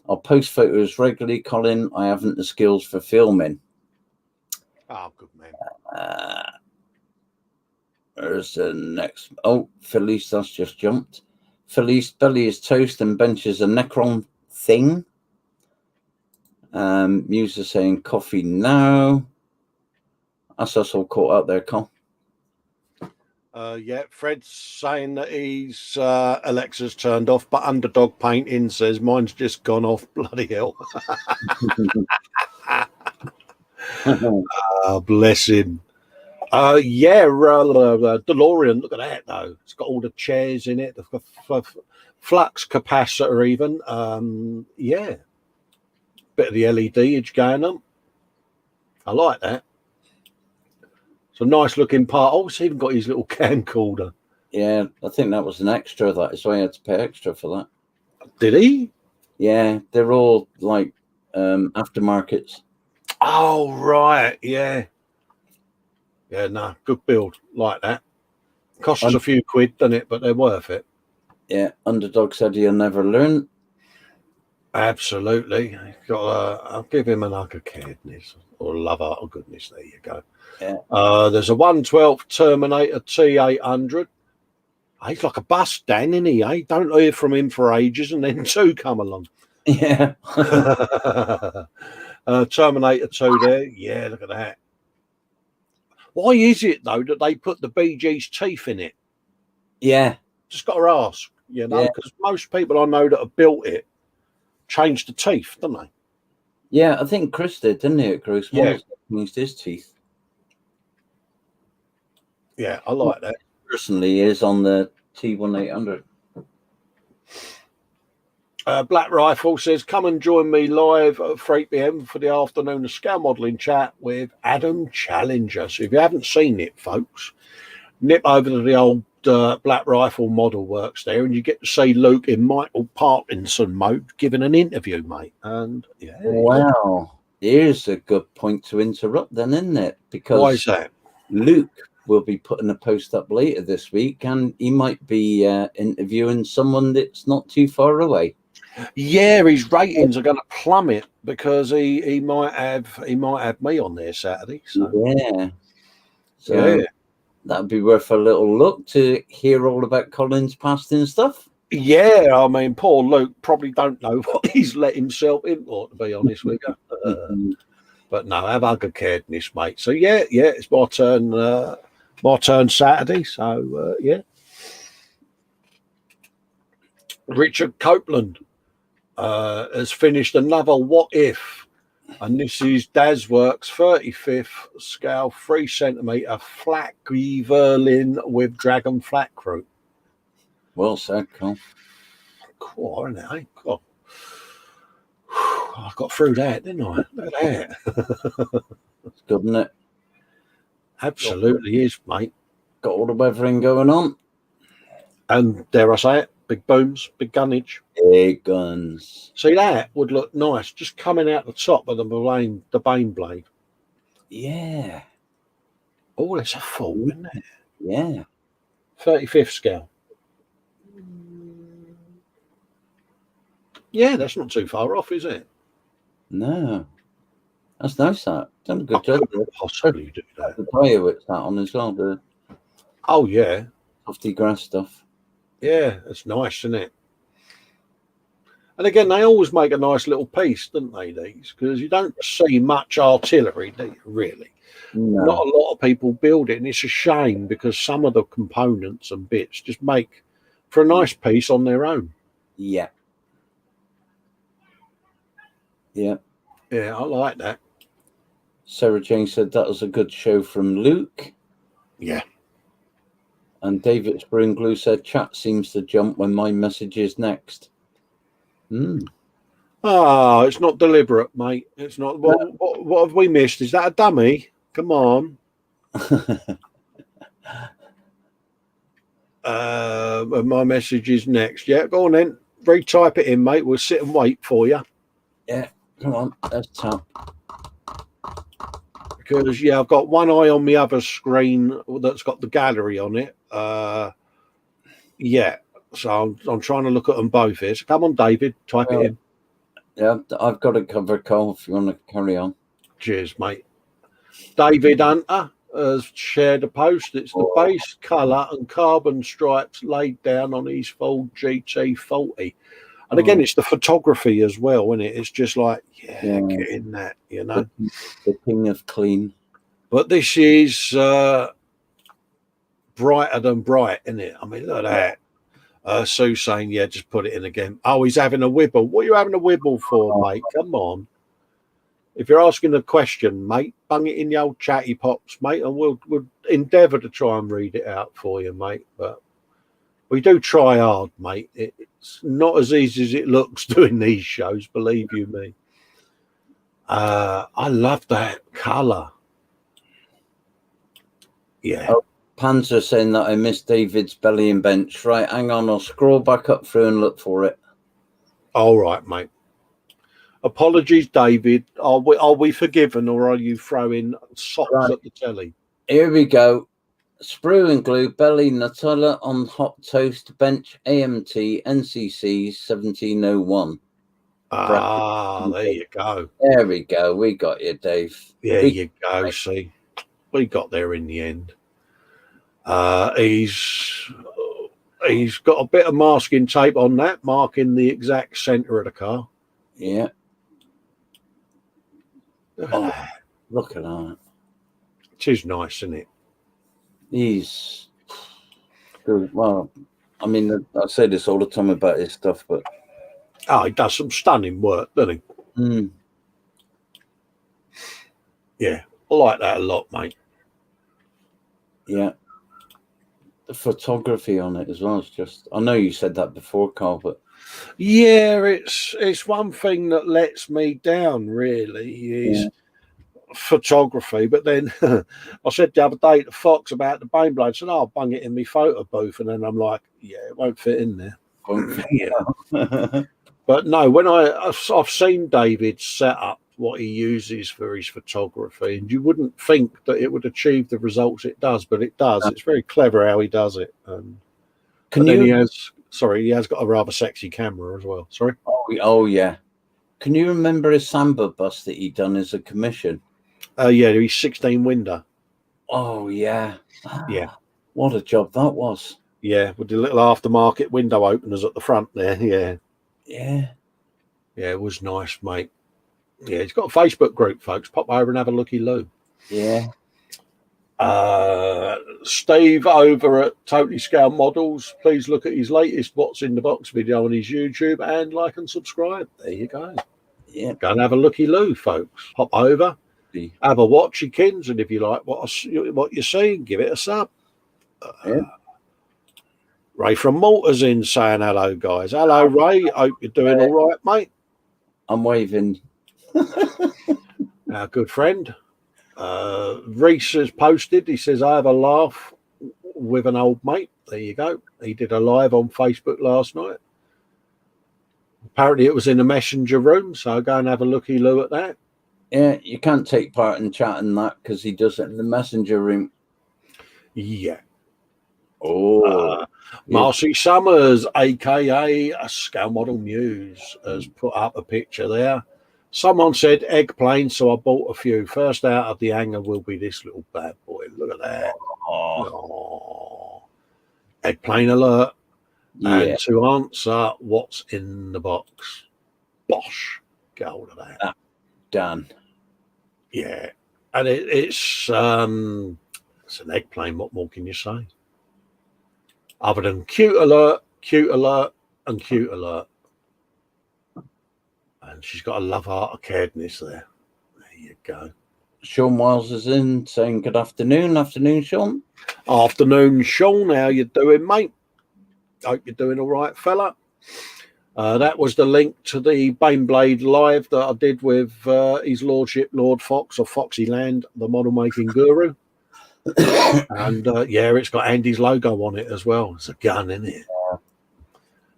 I'll post photos regularly, Colin. I haven't the skills for filming. Oh, good man. There's the next. Oh, Felice, that's just jumped. Felice, belly is toast and bench is a Necron thing. Musa saying coffee now. That's us all caught up there, Col. Yeah, Fred's saying that he's Alexa's turned off, but Underdog Painting says mine's just gone off. Bloody hell. Bless him. DeLorean, look at that though. It's got all the chairs in it, the flux capacitor even. Yeah. Bit of the LED edge going on. I like that. It's a nice looking part. Oh, it's even got his little camcorder. Yeah, I think that was an extra. That is why I had to pay extra for that. Did he? Yeah, they're all like aftermarkets. Oh, right. Yeah. Yeah, no, good build. Like that. Costs a few quid, doesn't it? But they're worth it. Yeah, Underdog said he'll never learn. Absolutely. I'll give him an hug of kindness or love out of goodness. There you go. Yeah. There's a 112 Terminator T800. He's like a bus, Dan, isn't he? Don't hear from him for ages, and then 2 come along. Yeah. Terminator 2 there. Yeah, look at that. Why is it, though, that they put the BG's teeth in it? Yeah. Just got to ask, because most people I know that have built it change the teeth, don't they? Yeah, I think Chris did, didn't he? At Gross used his teeth. Yeah, I like that. Personally, is on the T1800. Black Rifle says, come and join me live at 3 p.m. for the afternoon of scale modelling chat with Adam Challenger. So if you haven't seen it, folks, nip over to the old Black Rifle Model Works there, and you get to see Luke in Michael Parkinson mode giving an interview, mate. And yeah, wow, here's a good point to interrupt, then, isn't it? Because why is that? Luke will be putting a post up later this week, and he might be interviewing someone that's not too far away. Yeah, his ratings are going to plummet because he might have me on there Saturday. So. Yeah, so that'd be worth a little look to hear all about Colin's past and stuff. Yeah, I mean, poor Luke probably don't know what he's let himself in for, to be honest with you. But no, have a good caredness, mate. So yeah, it's my turn Saturday. So yeah. Richard Copeland has finished another What If, and this is Dazworks 35th scale 3 centimeter flat Greverlin with Dragon flat crew. Well said, Cole. Cool, isn't it? God. I got through that, didn't I? Look at that. It's good, isn't it? Absolutely is, mate. Got all the weathering going on. And dare I say it, big booms, big gunnage. Big guns. See, that would look nice, just coming out the top of the bane blade. Yeah. Oh, that's a full, isn't it? Yeah. 35th scale. Yeah, that's not too far off, is it? No. That's nice, that. Done a good job. I'll certainly do that. The tire with that on as well, the yeah. softy grass stuff. Yeah, it's nice, isn't it? And again, they always make a nice little piece, don't they, these? Because you don't see much artillery, do you, really? No. Not a lot of people build it, and it's a shame because some of the components and bits just make for a nice piece on their own. Yeah. Yeah. Yeah, I like that. Sarah Jane said that was a good show from Luke. Yeah. And David Springglue said chat seems to jump when my message is next. It's not deliberate, mate. It's not. What have we missed? Is that a dummy? Come on. My message is next. Yeah, go on then. Retype it in, mate. We'll sit and wait for you. Yeah, come on. Let's tap. Because I've got one eye on the other screen that's got the gallery on it. So I'm trying to look at them both here. So come on, David, type it in. Yeah, I've got it covered, Cole, if you want to carry on. Cheers, mate. David Hunter has shared a post. It's the base colour and carbon stripes laid down on his Ford GT40. And again, it's the photography as well, isn't it? It's just like, get in that, The king of clean. But this is brighter than bright, isn't it? I mean, look at that. Sue's saying, just put it in again. Oh, he's having a wibble. What are you having a wibble for, mate? Come on. If you're asking a question, mate, bung it in the old chatty pops, mate, and we'll endeavour to try and read it out for you, mate. But we do try hard, mate. It's not as easy as it looks doing these shows, believe you me. I love that colour. Yeah. Oh, Panzer saying that I missed David's belly and bench. Right, hang on, I'll scroll back up through and look for it. All right, mate. Apologies, David. Are we forgiven, or are you throwing socks at the telly? Here we go. Sprue and glue, belly, Nutella on hot toast, bench, AMT, NCC 1701. There you go. There we go. We got you, Dave. There you go. See, we got there in the end. He's got a bit of masking tape on that, marking the exact centre of the car. Yeah. Look at that. It is nice, isn't it? He's good. Well, I mean, I say this all the time about his stuff, but he does some stunning work, doesn't he? Yeah, I like that a lot, mate. Yeah. The photography on it as well is just, I know you said that before, Carl, but yeah, it's one thing that lets me down, really, is photography. But then I said the other day to Fox about the Baneblade, said, I'll bung it in my photo booth, and then I'm like, it won't fit in there. But no, when I've seen David set up what he uses for his photography, and you wouldn't think that it would achieve the results it does, but it does. It's very clever how he does it. He has got a rather sexy camera as well. Sorry. Oh yeah. Can you remember his Samba bus that he done as a commission? He's 16 window. Oh yeah. Yeah. What a job that was. Yeah, with the little aftermarket window openers at the front there. Yeah. Yeah. Yeah, it was nice, mate. Yeah, he's got a Facebook group, folks. Pop over and have a looky loo. Yeah. Steve over at Totally Scale Models. Please look at his latest What's in the Box video on his YouTube and like and subscribe. There you go. Yeah. Go and have a looky loo, folks. Pop over, have a watchy, kins, and if you like what you're seeing, give it a sub. Ray from Malta's in saying hello, guys. Hello, Ray. Hope you're doing all right, mate. I'm waving. Our good friend Reese has posted. He says, I have a laugh with an old mate. There you go. He did a live on Facebook last night. Apparently it was in a messenger room, so go and have a looky-loo at that. Yeah, you can't take part in chatting that because he does it in the messenger room. Yeah. Oh, Marcy Summers, aka a Scale Model Muse, has put up a picture there. Someone said eggplane, so I bought a few. First out of the hanger will be this little bad boy. Look at that. Eggplane alert. Yeah. And to answer what's in the box, bosh, get hold of that. Done. Yeah. And it's an eggplane. What more can you say? Other than cute alert, and cute alert. And she's got a love heart of caredness there. There you go. Sean Wiles is in saying good afternoon. Afternoon, Sean. Afternoon, Sean. How you doing, mate? Hope you're doing all right, fella. That was the link to the Baneblade live that I did with His Lordship Lord Fox of Foxyland, the model making guru. And it's got Andy's logo on it as well. It's a gun, isn't it?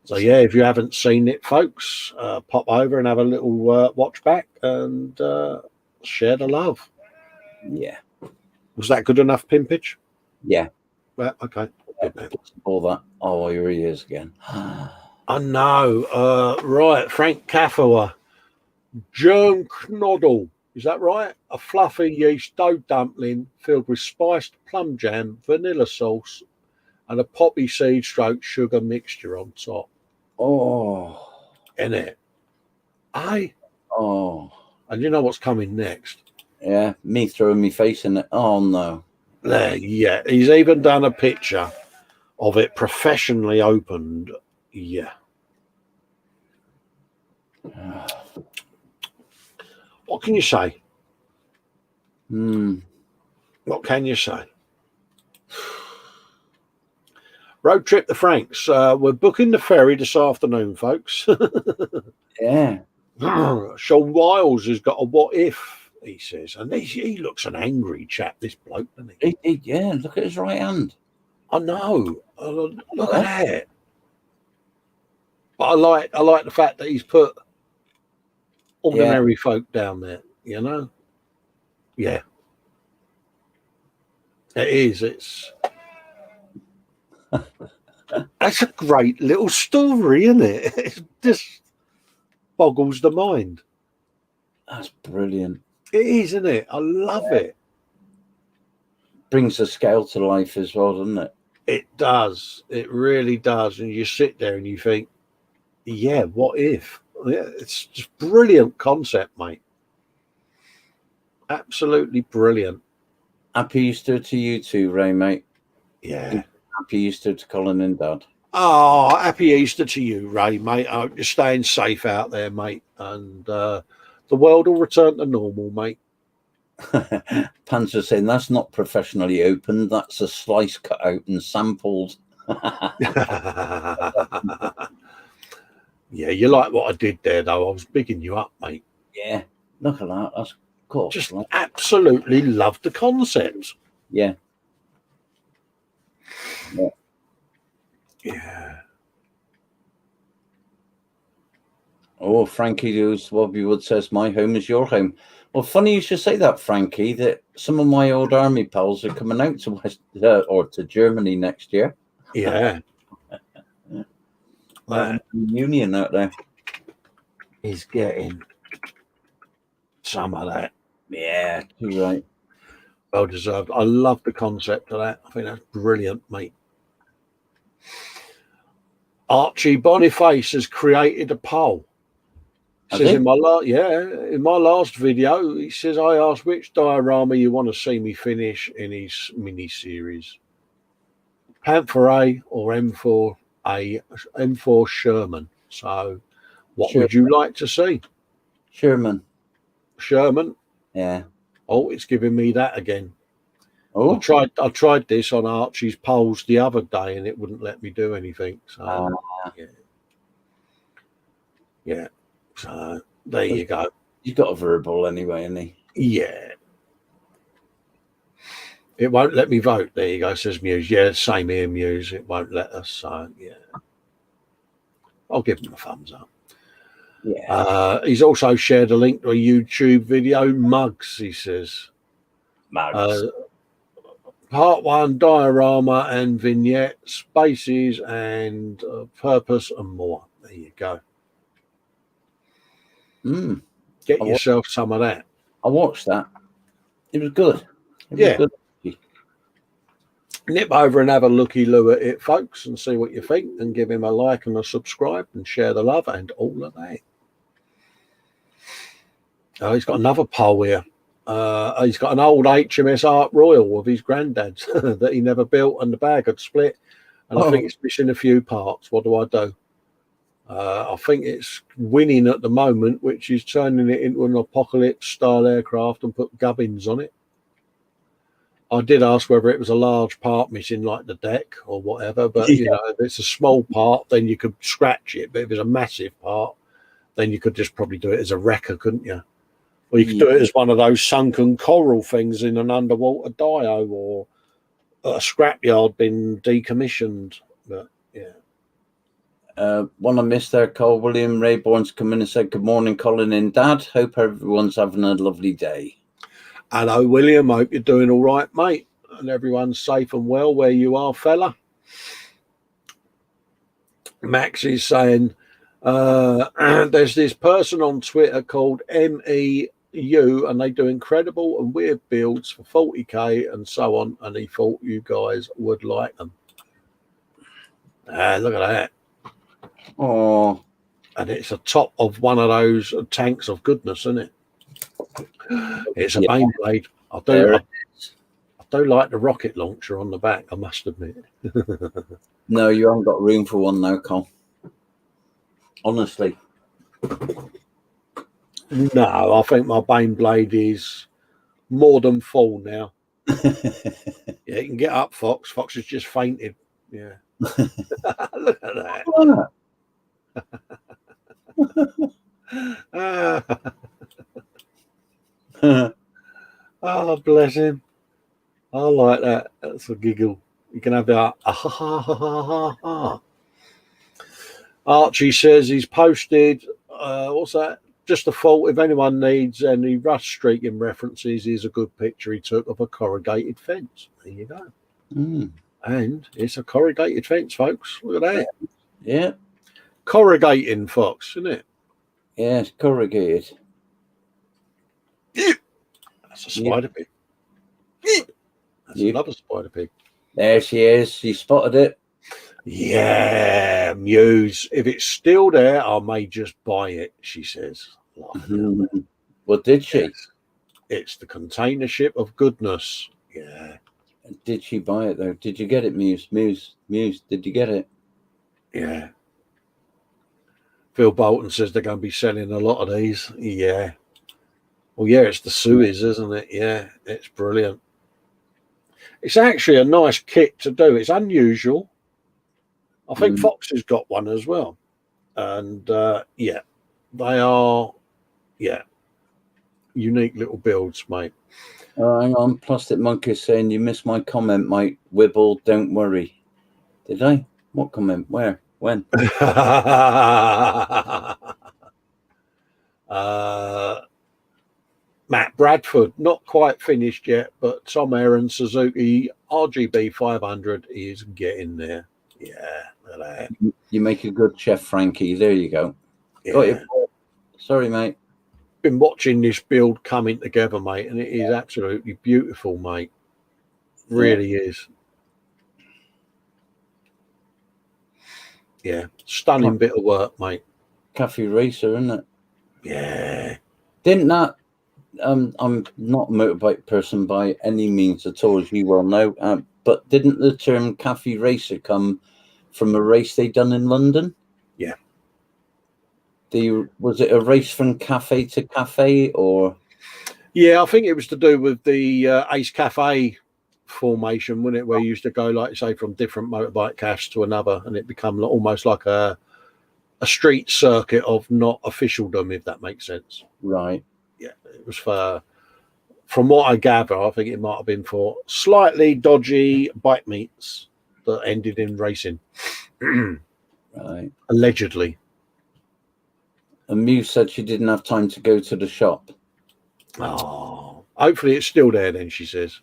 So if you haven't seen it, folks, pop over and have a little watch back and share the love. Yeah. Was that good enough pimpage? Yeah. Well, okay. Good man. All that. Oh, here he is again. I know. Right, Frank Cafferer. Germ Knoddle. Is that right? A fluffy yeast dough dumpling filled with spiced plum jam, vanilla sauce, and a poppy seed stroke sugar mixture on top. Oh. In it. Aye. Oh. And you know what's coming next? Yeah. Me throwing my face in it. Oh, no. There, yeah. He's even done a picture of it professionally opened. Yeah. What can you say? What can you say? Road trip to Franks. We're booking the ferry this afternoon, folks. Yeah. Sean Wiles has got a what if, he says. And he looks an angry chap, this bloke, doesn't he? Yeah, look at his right hand. I know. Look at that. But I like the fact that he's put ordinary folk down there, you know? Yeah. It is. It's that's a great little story, isn't it? It just boggles the mind. That's brilliant. It is, isn't it? I love it. Brings the scale to life as well, doesn't it? It does. It really does. And you sit there and you think, yeah, what if? Yeah, it's just brilliant concept, mate. Absolutely brilliant. Happy Easter to you too, Ray, mate. Yeah. Happy Easter to Colin and Dad. Oh, happy Easter to you, Ray, mate. I hope you're staying safe out there, mate. And the world will return to normal, mate. Panzer saying that's not professionally opened. That's a slice cut out and sampled. Yeah, you like what I did there, though. I was bigging you up, mate. Yeah, look at that. That's cool. Just absolutely love the concept. Yeah. Yeah. Yeah. Oh, Frankie Hughes, Bobby Wood says, my home is your home. Well, funny you should say that, Frankie, that some of my old army pals are coming out to to Germany next year. Yeah. Union out there. He's getting some of that. Yeah, too right. Well deserved. I love the concept of that. I think that's brilliant, mate. Archie Boniface has created a poll. Says in my last video, he says I asked which diorama you want to see me finish in his mini series. Panther A or M4 Sherman. So what would you like to see? Sherman. Yeah. Oh, it's giving me that again. Oh, I tried this on Archie's polls the other day and it wouldn't let me do anything. So yeah. So there you go. He's got a verbal anyway, hasn't he? Yeah. It won't let me vote. There you go, says Muse. Yeah, same here, Muse. It won't let us. So yeah. I'll give him a thumbs up. Yeah. He's also shared a link to a YouTube video, Mugs, he says. Mugs. Part 1, diorama and vignette, spaces and purpose and more. There you go. Get yourself some of that. I watched that. It was good. Good. Nip over and have a looky-loo at it, folks, and see what you think, and give him a like and a subscribe and share the love and all of that. Oh, he's got another poll here. He's got an old HMS Ark Royal of his granddad's that he never built and the bag had split. And I think it's missing a few parts. What do I do? I think it's winning at the moment, which is turning it into an apocalypse-style aircraft and put gubbins on it. I did ask whether it was a large part missing, like the deck or whatever. But, you know, if it's a small part, then you could scratch it. But if it's a massive part, then you could just probably do it as a wrecker, couldn't you? Or you could do it as one of those sunken coral things in an underwater dio or a scrapyard been decommissioned. But, yeah. One I missed there, Cole William Rayborn's come in and said, good morning, Colin and Dad. Hope everyone's having a lovely day. Hello, William. Hope you're doing all right, mate. And everyone's safe and well where you are, fella. Max is saying there's this person on Twitter called MEU, and they do incredible and weird builds for 40k and so on. And he thought you guys would like them. Look at that. Oh, and it's a top of one of those tanks of goodness, isn't it? It's a main blade. I do like the rocket launcher on the back, I must admit. No, you haven't got room for one now, Col. Honestly. No, I think my Bane blade is more than full now. Yeah, you can get up, Fox. Fox has just fainted. Yeah. Look at that. Oh, bless him. I like that. That's a giggle. You can have that. Ha ha ha ha ha. Archie says he's posted. What's that? Just a fault. If anyone needs any rust streaking references, here's a good picture he took of a corrugated fence. There you go. And it's a corrugated fence, folks. Look at that. Yeah. Corrugating, Fox, isn't it? Yeah, it's corrugated. That's a spider pig. That's another spider pig. There she is. She spotted it. Yeah, Muse. If it's still there, I may just buy it, she says. What did she? Yes. It's the container ship of goodness. Yeah. Did she buy it, though? Did you get it, Muse? Muse, did you get it? Yeah. Phil Bolton says they're going to be selling a lot of these. Yeah. Well, yeah, it's the Suez, isn't it? Yeah, it's brilliant. It's actually a nice kit to do. It's unusual. I think Fox has got one as well. And, yeah, they are, unique little builds, mate. Hang on. Plastic Monkey saying you missed my comment, mate. Wibble, don't worry. Did I? What comment? Where? When? Matt Bradford, not quite finished yet, but Tom Aaron Suzuki RGB 500 is getting there. Yeah, look at that. You make a good chef, Frankie. There you go. Yeah. Got your point. Sorry, mate. Been watching this build coming together, mate, and it is absolutely beautiful, mate. Really is. Yeah, stunning bit of work, mate. Cafe Racer, isn't it? Yeah. Didn't that? I'm not a motorbike person by any means at all, as you well know. But didn't the term Cafe Racer come from a race they done in London? Yeah. Was it a race from cafe to cafe, or? Yeah, I think it was to do with the Ace Cafe formation, wasn't it? Where you used to go, like say, from different motorbike cafes to another, and it become almost like a street circuit of not officialdom, if that makes sense. Right. Yeah, it was for, from what I gather, I think it might have been for slightly dodgy bike meets that ended in racing. Right. Allegedly. And Muse said she didn't have time to go to the shop. Oh, hopefully it's still there then, she says.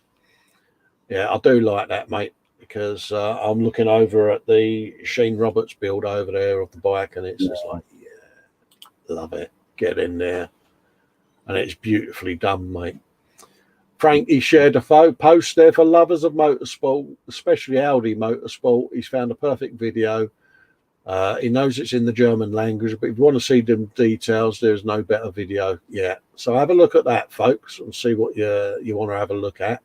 Yeah, I do like that, mate, because I'm looking over at the Shane Roberts build over there of the bike, and it's just like, yeah, love it. Get in there. And it's beautifully done, mate. Frankie shared a post there for lovers of motorsport, especially Audi motorsport. He's found a perfect video. He knows it's in the German language, but if you want to see the details, there's no better video yet. So have a look at that, folks, and see what you want to have a look at.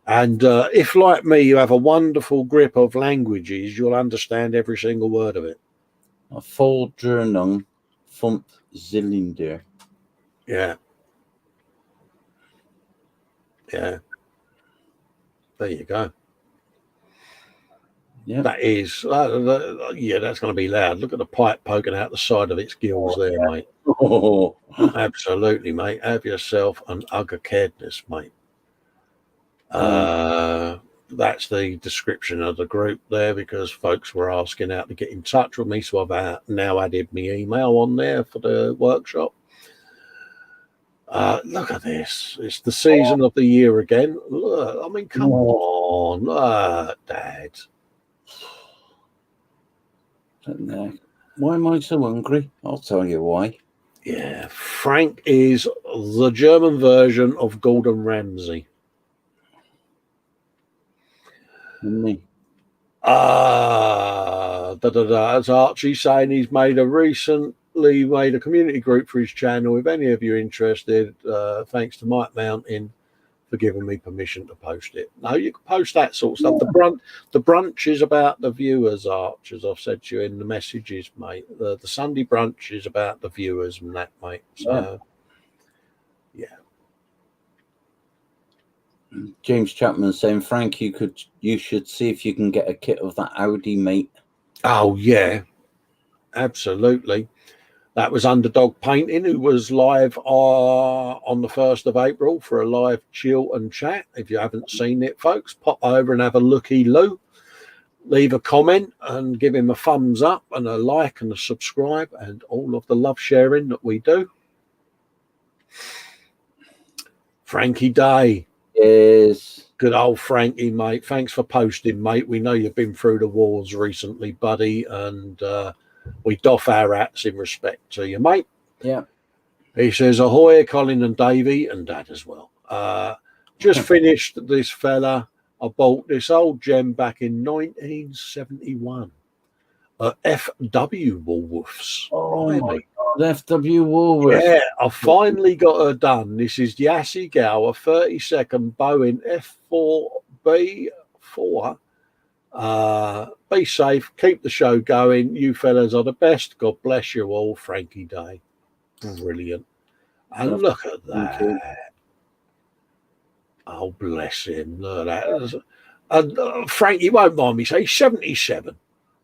And if, like me, you have a wonderful grip of languages, you'll understand every single word of it. A full Journal from Zylinder. Yeah. Yeah. There you go. Yeah. That is, yeah, that's going to be loud. Look at the pipe poking out the side of its gills there, mate. Oh. Absolutely, mate. Have yourself an Ugga Cadness, mate. That's the description of the group there, because folks were asking how to get in touch with me, so I've now added my email on there for the workshop. Look at this. It's the season of the year again. Look, I mean, come on, Dad. Why am I so hungry? I'll tell you why. Yeah, Frank is the German version of Gordon Ramsay. Me. As Archie saying he's recently made a community group for his channel. If any of you are interested, thanks to Mike Mountain for giving me permission to post it. No, you can post that sort of stuff. Yeah. The brunch is about the viewers, Arch, as I've said to you in the messages, mate. The Sunday brunch is about the viewers and that, mate. So, yeah. James Chapman saying, Frank, you should see if you can get a kit of that Audi, mate. Oh yeah, absolutely. That was Underdog Painting, who was live on the 1st of April for a live chill and chat. If you haven't seen it, folks, pop over and have a looky-loo. Leave a comment and give him a thumbs up and a like and a subscribe and all of the love sharing that we do. Frankie Day. Yes. Good old Frankie, mate. Thanks for posting, mate. We know you've been through the wars recently, buddy, and we doff our hats in respect to you, mate. Yeah. He says, ahoy, Colin and Davey, and Dad as well. Just finished this fella. I bought this old gem back in 1971 at FW Woolworths. Oh, my God, FW Woolworths. Yeah, I finally got her done. This is Yassi Gal, a 32nd Boeing F4B4. Be safe, keep the show going. You fellas are the best. God bless you all. Frankie Day. Brilliant. And look at that. Oh, bless him. Look at that. And Frankie won't mind me saying he's 77.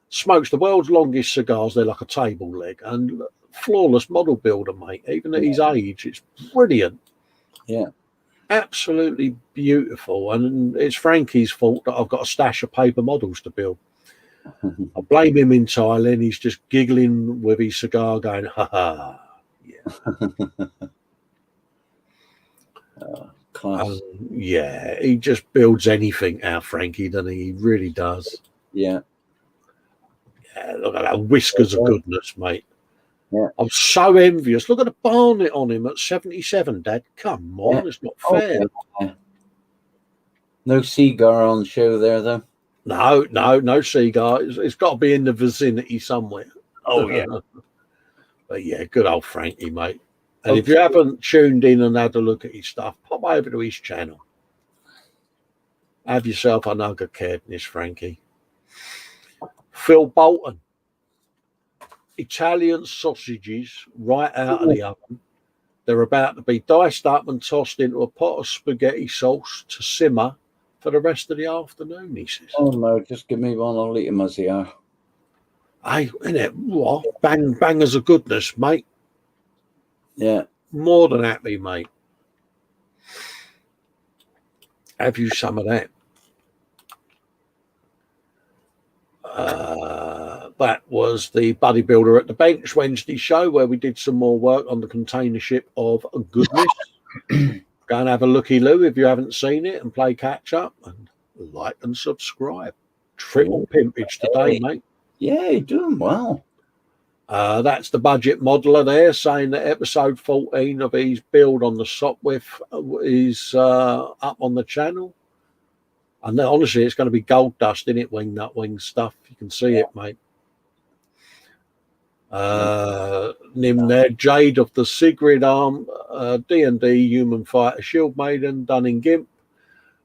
Smokes the world's longest cigars. They're like a table leg. And flawless model builder, mate. Even at his age, it's brilliant. Yeah. Absolutely beautiful. And it's Frankie's fault that I've got a stash of paper models to build. I blame him entirely, and he's just giggling with his cigar going, ha ha. Yeah. Class. Yeah, he just builds anything out, Frankie, doesn't he? He really does. Yeah. Yeah, look at that whiskers of goodness, mate. Yeah. I'm so envious. Look at the barnet on him at 77, Dad. Come on, it's not fair. Okay. No cigar on show there, though. No cigar. It's got to be in the vicinity somewhere. Oh, yeah. But yeah, good old Frankie, mate. And if you haven't tuned in and had a look at his stuff, pop over to his channel. Have yourself a nug of caredness, Frankie. Phil Bolton. Italian sausages right out of the oven. They're about to be diced up and tossed into a pot of spaghetti sauce to simmer for the rest of the afternoon, he says. Oh, no, just give me one. I'll eat him as they are. Hey, innit? What? Bangers of goodness, mate. Yeah. More than happy, mate. Have you some of that? That was the Bodybuilder at the Bench Wednesday show where we did some more work on the container ship of goodness. Go and have a looky-loo if you haven't seen it and play catch-up and like and subscribe. Triple pimpage today, mate. Yeah, you're doing well. That's the budget modeler there saying that episode 14 of his build on the Sopwith is up on the channel. And then, honestly, it's going to be gold dust in it, wingnut wing stuff. You can see it, mate. Nim there, Jade of the Sigrid Arm, D&D Human Fighter Shield Maiden, done in GIMP,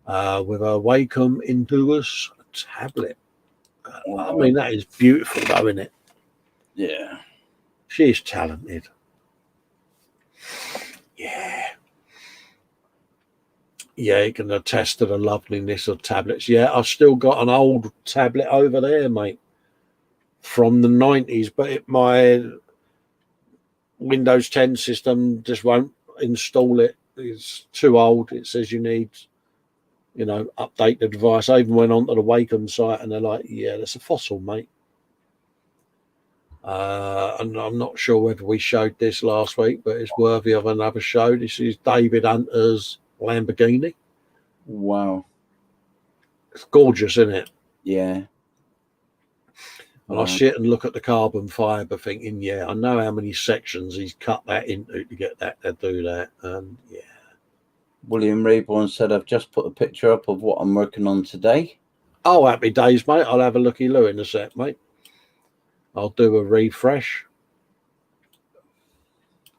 with a Wacom Indus tablet. I mean, that is beautiful, though, isn't it? Yeah. She is talented. Yeah. Yeah, you can attest to the loveliness of tablets. Yeah, I've still got an old tablet over there, mate, from the 90s, but my Windows 10 system just won't install it. It's too old. It says you need, update the device. I even went onto the Wacom site and they're like, yeah, that's a fossil, mate. And I'm not sure whether we showed this last week, but it's worthy of another show. This is David Hunter's Lamborghini. Wow. It's gorgeous, isn't it? Yeah. And I sit and look at the carbon fibre thinking, yeah, I know how many sections he's cut that into to get that to do that. And yeah. William Rayborn said, I've just put a picture up of what I'm working on today. Oh, happy days, mate. I'll have a looky-loo in a sec, mate. I'll do a refresh.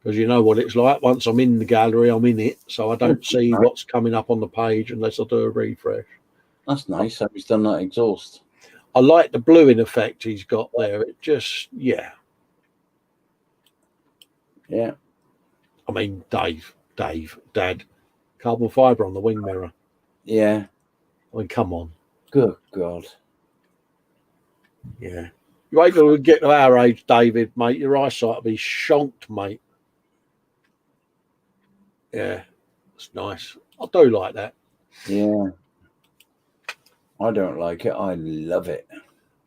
Because you know what it's like. Once I'm in the gallery, I'm in it. So I don't see what's coming up on the page unless I do a refresh. That's nice. How he's done that exhaust. I like the bluing effect he's got there. It just, yeah. Yeah. I mean, Dad, carbon fibre on the wing mirror. Yeah. I mean, come on. Good God. Yeah. You ain't going to get to our age, David, mate. Your eyesight will be shonked, mate. Yeah. It's nice. I do like that. Yeah. I don't like it. I love it.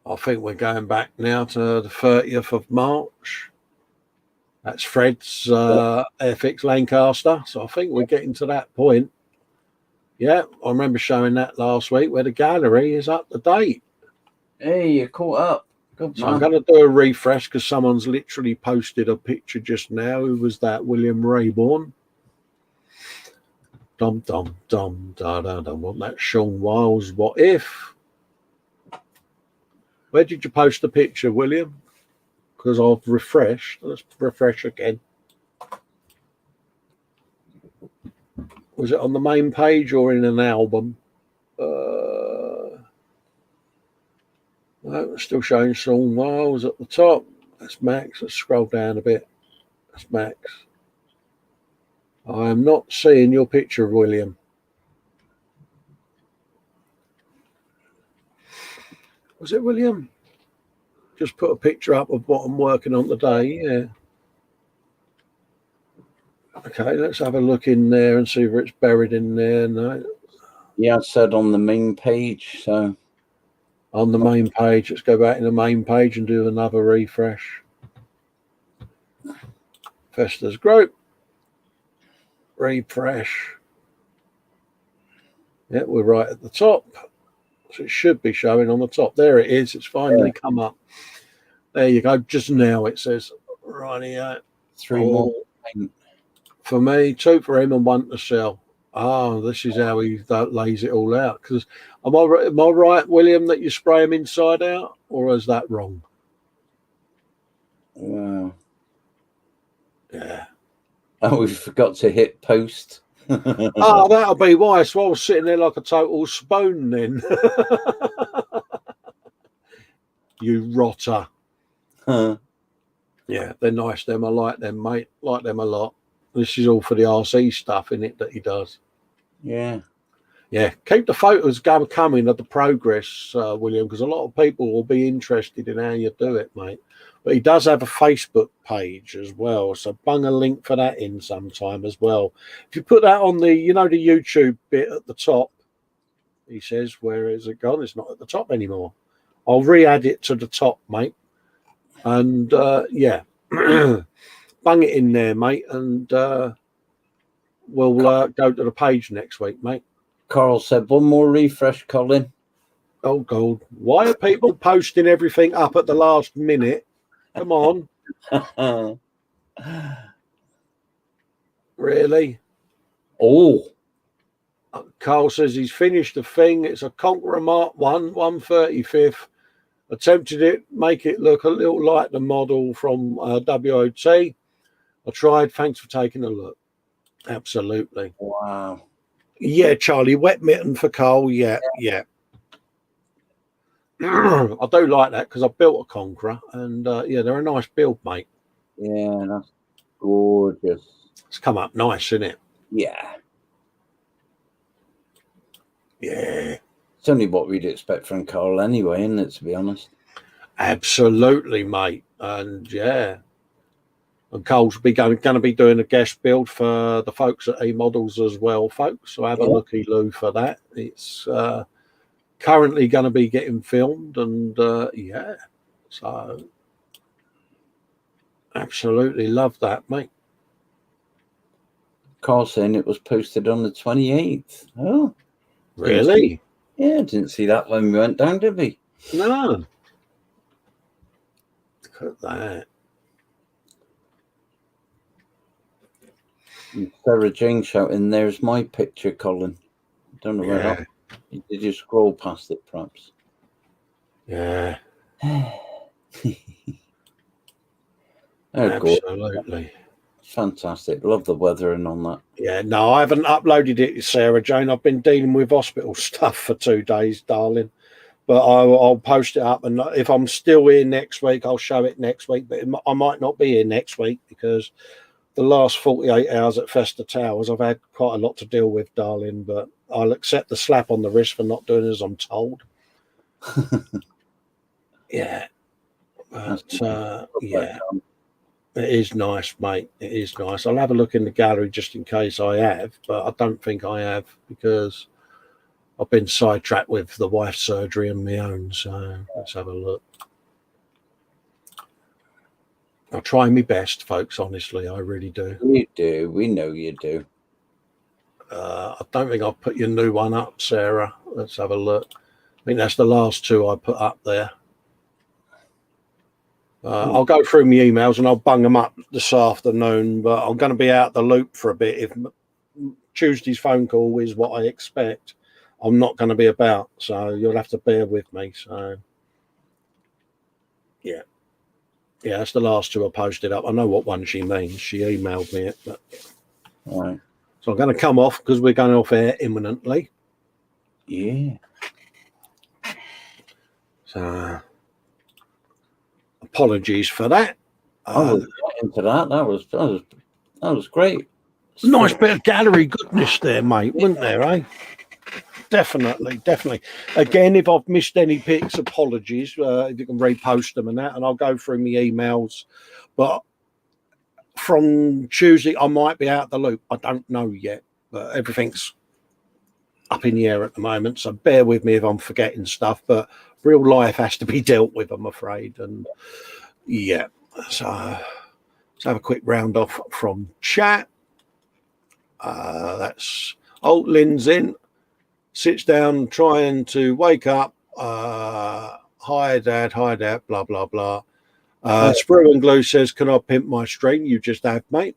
I think we're going back now to the 30th of March. That's Fred's Airfix Lancaster. So I think we're getting to that point. Yeah, I remember showing that last week where the gallery is up to date. Hey, you caught up. Good So man. I'm going to do a refresh because someone's literally posted a picture just now. Who was that? William Rayborn. Dum dum dum da da da. Want that Sean Wiles? What if? Where did you post the picture, William? Because I've refreshed. Let's refresh again. Was it on the main page or in an album? No, it's still showing Sean Wiles at the top. That's Max. Let's scroll down a bit. That's Max. I am not seeing your picture, William. Was it William? Just put a picture up of what I'm working on today. Yeah. Okay, let's have a look in there and see if it's buried in there. No. Yeah, I said on the main page. So on the main page, let's go back in the main page and do another refresh. Festa's group. Refresh. Yeah, we're right at the top. So it should be showing on the top. There it is. It's finally come up. There you go. Just now it says, right here. 3 more. For me, 2 for him and 1 to sell. Oh, this is how he lays it all out. Because am I right, William, that you spray them inside out? Or is that wrong? Wow. Yeah. Oh, we forgot to hit post. Oh, that'll be why. So I was sitting there like a total spoon then. You rotter. Huh. Yeah, they're nice, them. I like them, mate. Like them a lot. This is all for the RC stuff, in it, that he does. Yeah. Yeah, keep the photos coming of the progress, William, because a lot of people will be interested in how you do it, mate. But he does have a Facebook page as well, so bung a link for that in sometime as well. If you put that on the, the YouTube bit at the top, he says, where is it gone? It's not at the top anymore. I'll re-add it to the top, mate. And, yeah, bung it in there, mate, and we'll go to the page next week, mate. Carl said, 1 more refresh, Colin. Oh, God. Why are people posting everything up at the last minute? Come on. Really? Oh. Carl says he's finished the thing. It's a Conqueror Mark 1, 135th. Attempted it, make it look a little like the model from WOT. I tried. Thanks for taking a look. Absolutely. Wow. Yeah, Charlie. Wet mitten for Carl. Yeah. I do like that because I built a Conqueror, and yeah, they're a nice build, mate. Yeah, that's gorgeous. It's come up nice, isn't it? Yeah. Yeah. It's only what we'd expect from Carl anyway, isn't it, to be honest? Absolutely, mate. And yeah. And Carl's going to be doing a guest build for the folks at E-Models as well, folks. So have a looky-loo for that. It's currently going to be getting filmed, and yeah. So Absolutely love that, mate. Carl saying it was posted on the 28th. Oh, Really? Yeah, didn't see that when we went down, did we? No. Look at that. And Sarah Jane shouting, "There's my picture, Colin." Don't know where that. Did you scroll past it, perhaps? Yeah. Absolutely. Gorgeous. Fantastic. Love the weather and on that. Yeah, no, I haven't uploaded it, Sarah Jane. I've been dealing with hospital stuff for 2 days, darling. But I'll post it up, and if I'm still here next week, I'll show it next week. But I might not be here next week because the last 48 hours at Festa Towers, I've had quite a lot to deal with, darling. But I'll accept the slap on the wrist for not doing as I'm told. Yeah. But, yeah. It is nice, mate. It is nice. I'll have a look in the gallery just in case I have, but I don't think I have because I've been sidetracked with the wife's surgery and my own. So let's have a look. I'll try my best, folks. Honestly, I really do. You do. We know you do. I don't think I've put your new one up, Sarah. Let's have a look. I think that's the last 2 I put up there. I'll go through my emails and I'll bung them up this afternoon, but I'm going to be out the loop for a bit. If Tuesday's phone call is what I expect, I'm not going to be about, so you'll have to bear with me. So, yeah, that's the last 2 I posted up. I know what one she means. She emailed me it, but all right. So I'm going to come off because we're going off air imminently. Yeah. So, apologies for that. I was into that. That was great. Nice bit of gallery goodness there, mate, wasn't there, eh? Definitely. Again, if I've missed any pics, apologies. If you can repost them and that, and I'll go through my emails. But from Tuesday, I might be out the loop. I don't know yet, but everything's up in the air at the moment. So bear with me if I'm forgetting stuff. But real life has to be dealt with, I'm afraid. And yeah, so let's have a quick round off from chat. That's Lynn's in. Sits down trying to wake up. Hi, Dad, blah, blah, blah. Sprue and Glue says, can I pimp my string? You just have, mate.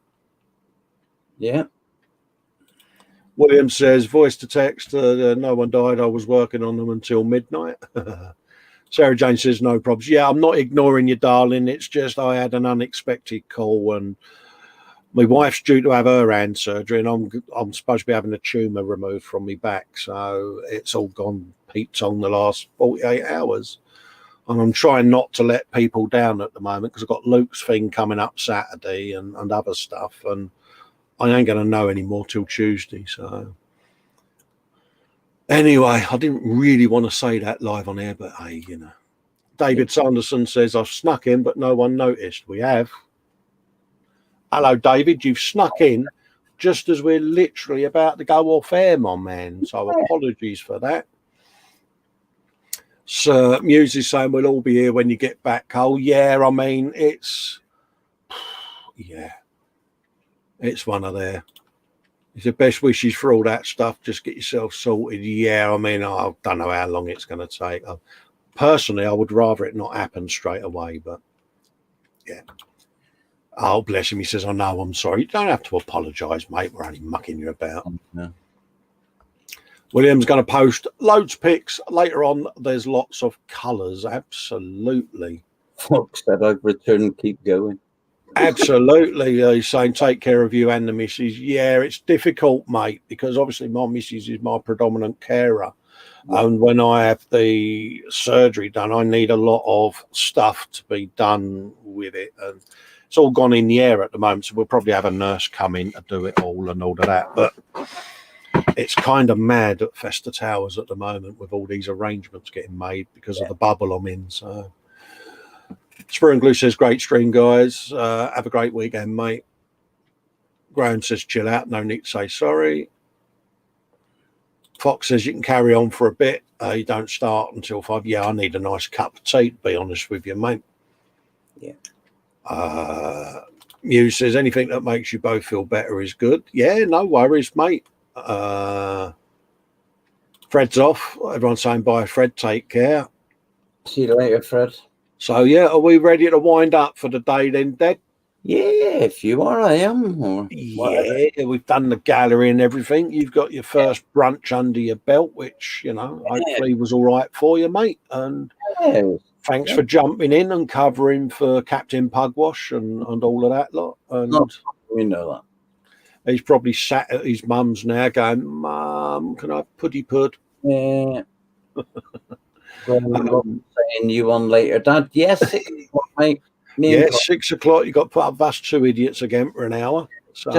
Yeah. William says, voice to text, no one died. I was working on them until midnight. Sarah Jane says, no problems. Yeah, I'm not ignoring you, darling. It's just I had an unexpected call and my wife's due to have her hand surgery and I'm supposed to be having a tumour removed from my back. So it's all gone Pete's on the last 48 hours. And I'm trying not to let people down at the moment because I've got Luke's thing coming up Saturday and other stuff. And I ain't going to know anymore till Tuesday. So anyway, I didn't really want to say that live on air, but hey, you know. David Sanderson says, I've snuck in, but no one noticed. We have. Hello, David. You've snuck in just as we're literally about to go off air, my man. So apologies for that. So Music's saying we'll all be here when you get back, Cole. Yeah, I mean, it's one of their. It's the best wishes for all that stuff. Just get yourself sorted. Yeah, I mean, I don't know how long it's going to take. Personally, I would rather it not happen straight away, but yeah. Oh, bless him. He says, I know, I'm sorry. You don't have to apologise, mate. We're only mucking you about. No. William's going to post loads of pics. Later on, there's lots of colours. Absolutely. Fox said I'd return, keep going. Absolutely. He's saying, take care of you and the missus. Yeah, it's difficult, mate, because obviously my missus is my predominant carer. Yeah. And when I have the surgery done, I need a lot of stuff to be done with it. And it's all gone in the air at the moment. So we'll probably have a nurse come in to do it all and all of that. But it's kind of mad at Festa Towers at the moment with all these arrangements getting made because of the bubble I'm in. So Sprue and Glue says, great stream, guys. Have a great weekend, mate. Graham says, chill out. No need to say sorry. Fox says, you can carry on for a bit. You don't start until 5. Yeah, I need a nice cup of tea, to be honest with you, mate. Yeah. Muse says anything that makes you both feel better is good. Yeah, no worries, mate. Fred's off. Everyone's saying bye, Fred. Take care. See you later, Fred. So, yeah, are we ready to wind up for the day then, Dad? Yeah, if you are, I am. Or yeah, we've done the gallery and everything. You've got your first brunch under your belt, which, you know, hopefully was all right for you, mate. And thanks for jumping in and covering for Captain Pugwash and all of that lot. And we know that. He's probably sat at his mum's now going, Mum, can I putty put? Yeah. Saying you on later, Dad. Yes, 6 o'clock, mate. Yeah, 6 o'clock. You got to put up us two idiots again for an hour. So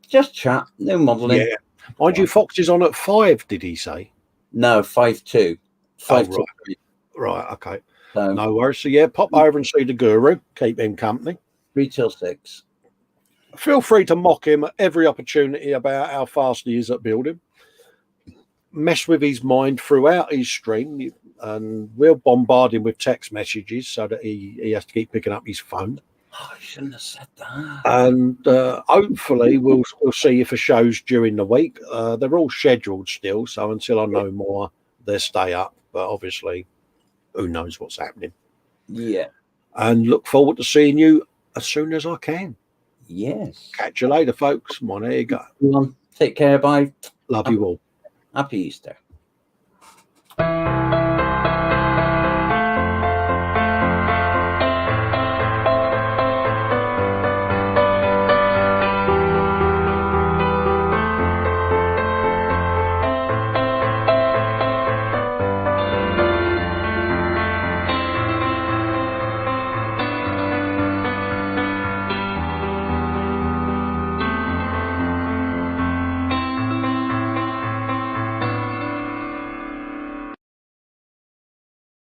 just chat. No modelling. Yeah. Mind you, Fox is on at 5, did he say? No, 5-2. 5 right. 2. Right, okay. So, no worries. So yeah, pop over and see the guru. Keep him company. 3 till 6. Feel free to mock him at every opportunity about how fast he is at building. Mess with his mind throughout his stream, and we'll bombard him with text messages so that he has to keep picking up his phone. Oh, I shouldn't have said that. And hopefully we'll see you for shows during the week. They're all scheduled still, so until I know more, they'll stay up. But obviously, who knows what's happening. Yeah. And look forward to seeing you as soon as I can. Yes. Catch you later, folks. Come on, there you go. Take care. Bye. Love you all. Happy Easter.